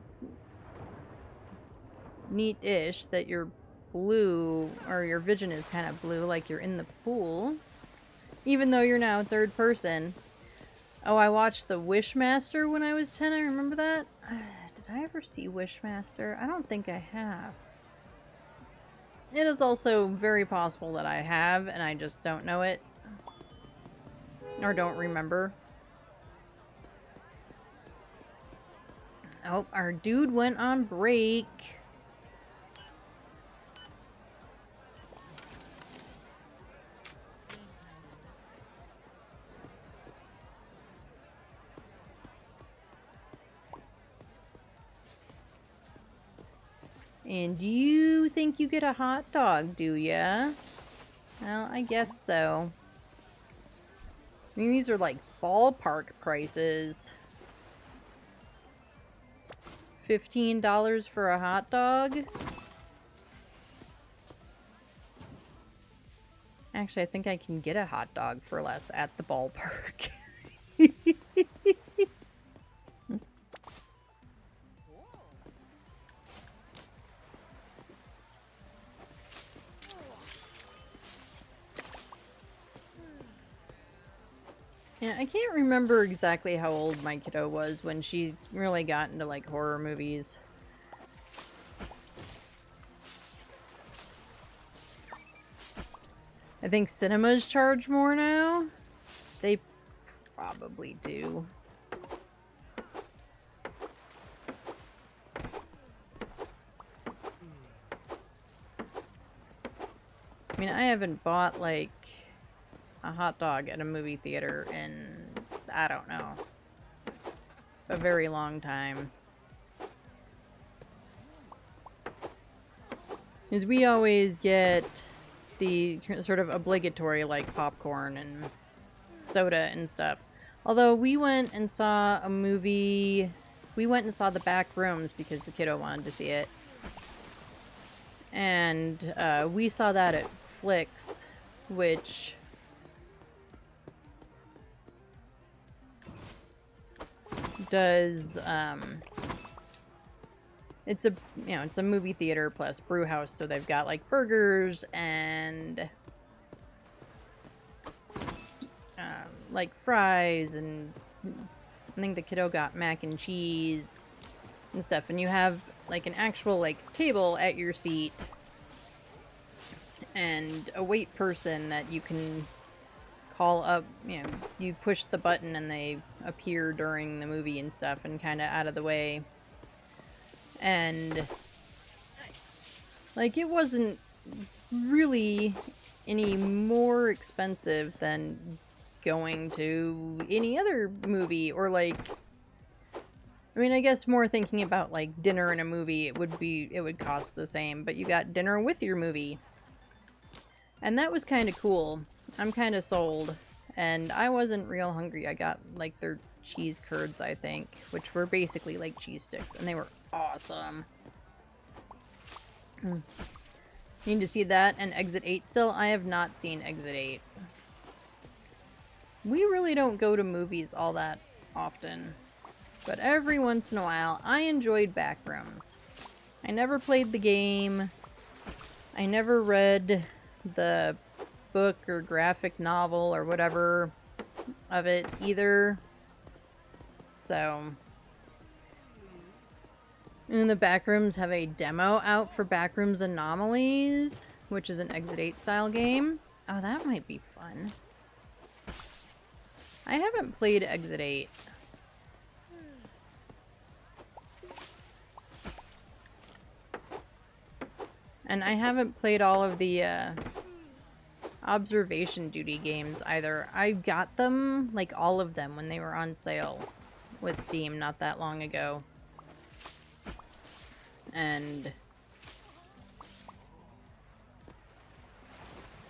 neat-ish that you're blue, or your vision is kind of blue, like you're in the pool. Even though you're now third person. Oh, I watched the Wishmaster when I was 10, I remember that. Did I ever see Wishmaster? I don't think I have. It is also very possible that I have, and I just don't know it. Or don't remember. Oh, our dude went on break. And you think you get a hot dog, do ya? Well, I guess so. I mean, these are like ballpark prices. $15 for a hot dog? Actually, I think I can get a hot dog for less at the ballpark. Yeah, I can't remember exactly how old my kiddo was when she really got into, like, horror movies. I think cinemas charge more now. They probably do. I mean, I haven't bought, like, a hot dog at a movie theater in, I don't know, a very long time. Because we always get the sort of obligatory, like, popcorn and soda and stuff. Although we went and saw a movie, we went and saw The Back Rooms because the kiddo wanted to see it. And we saw that at Flicks, which... does, it's a, you know, it's a movie theater plus brew house, so they've got, like, burgers and, like, fries, and I think the kiddo got mac and cheese and stuff, and you have, like, an actual, like, table at your seat and a wait person that you can call up, you know, you push the button and they appear during the movie and stuff and kind of out of the way. And, like, it wasn't really any more expensive than going to any other movie, or, like, I mean, I guess more thinking about, like, dinner in a movie, it would cost the same, but you got dinner with your movie. And that was kind of cool. I'm kind of sold. And I wasn't real hungry. I got, like, their cheese curds, I think, which were basically like cheese sticks, and they were awesome. Need to see that and Exit 8 still. I have not seen Exit 8. We really don't go to movies all that often, but every once in a while, I enjoyed Backrooms. I never played the game. I never read the book or graphic novel or whatever of it either. So, and the Backrooms have a demo out for Backrooms Anomalies, which is an Exit 8 style game. Oh, that might be fun. I haven't played Exit 8. And I haven't played all of the observation duty games either. I got them, like all of them, when they were on sale with Steam not that long ago. And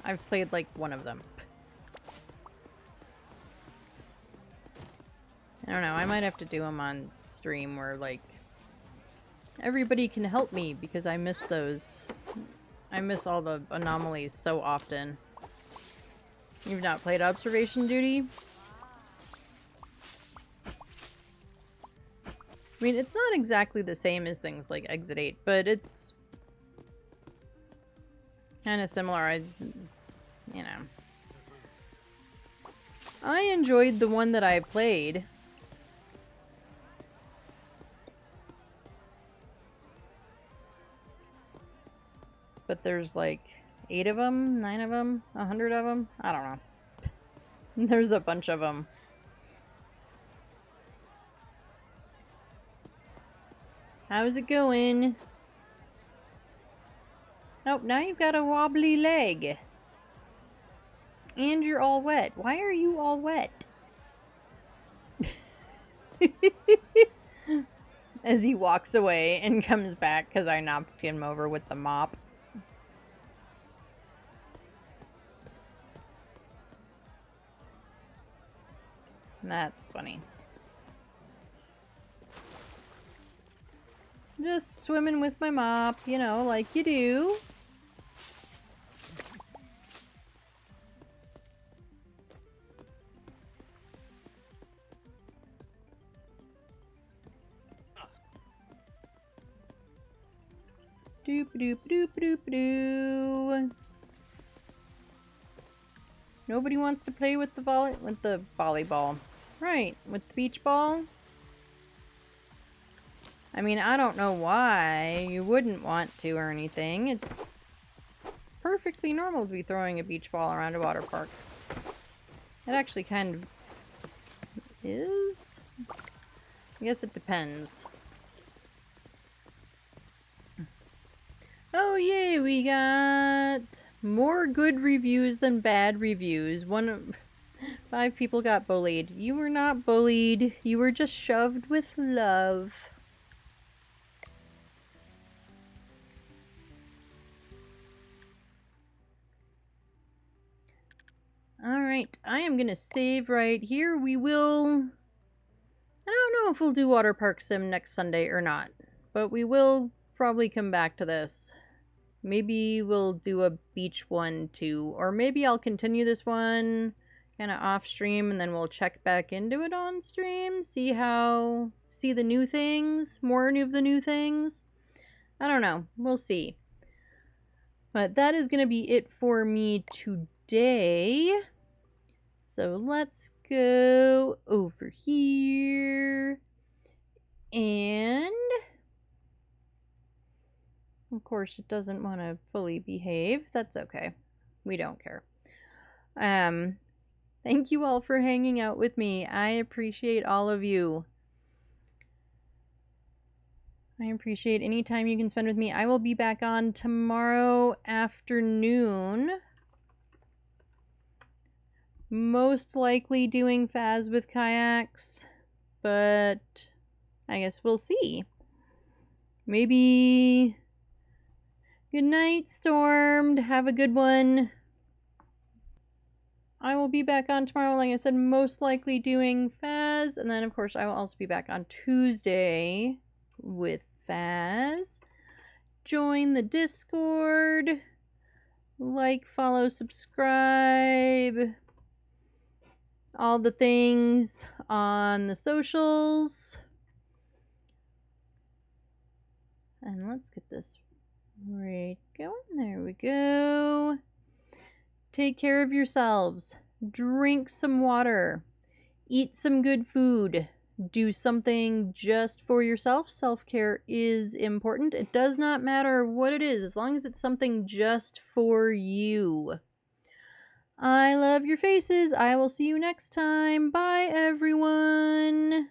I've played like one of them. I don't know, I might have to do them on stream where like everybody can help me because I miss those. I miss all the anomalies so often. You've not played Observation Duty? I mean, it's not exactly the same as things like Exit 8, but it's kind of similar. You know. I enjoyed the one that I played. But there's like 8 of them, 9 of them, 100 of them. I don't know. There's a bunch of them. How's it going? Oh, now you've got a wobbly leg. And you're all wet. Why are you all wet? As he walks away and comes back because I knocked him over with the mop. That's funny. Just swimming with my mop, you know, like you do. Doop doop doop doop doo. Nobody wants to play with the volleyball. Right, with the beach ball. I mean, I don't know why you wouldn't want to or anything. It's perfectly normal to be throwing a beach ball around a water park. It actually kind of is. I guess it depends. Oh yay, we got more good reviews than bad reviews. 5 people got bullied. You were not bullied. You were just shoved with love. Alright, I am gonna save right here. We will... I don't know if we'll do Waterpark Sim next Sunday or not, but we will probably come back to this. Maybe we'll do a beach one too, or maybe I'll continue this one kind of off stream and then we'll check back into it on stream, see the new things, more of the new things. I don't know, we'll see. But that is going to be it for me today. So let's go over here. And of course it doesn't want to fully behave. That's okay. We don't care. Thank you all for hanging out with me. I appreciate all of you. I appreciate any time you can spend with me. I will be back on tomorrow afternoon. Most likely doing Faz with kayaks, but I guess we'll see. Maybe... Good night, Stormed. Have a good one. I will be back on tomorrow, like I said, most likely doing Faz. And then, of course, I will also be back on Tuesday with Faz. Join the Discord. Like, follow, subscribe. all the things on the socials. And let's get this right going. There we go. Take care of yourselves. Drink some water. Eat some good food. Do something just for yourself. Self-care is important. It does not matter what it is, as long as it's something just for you. I love your faces. I will see you next time. Bye, everyone.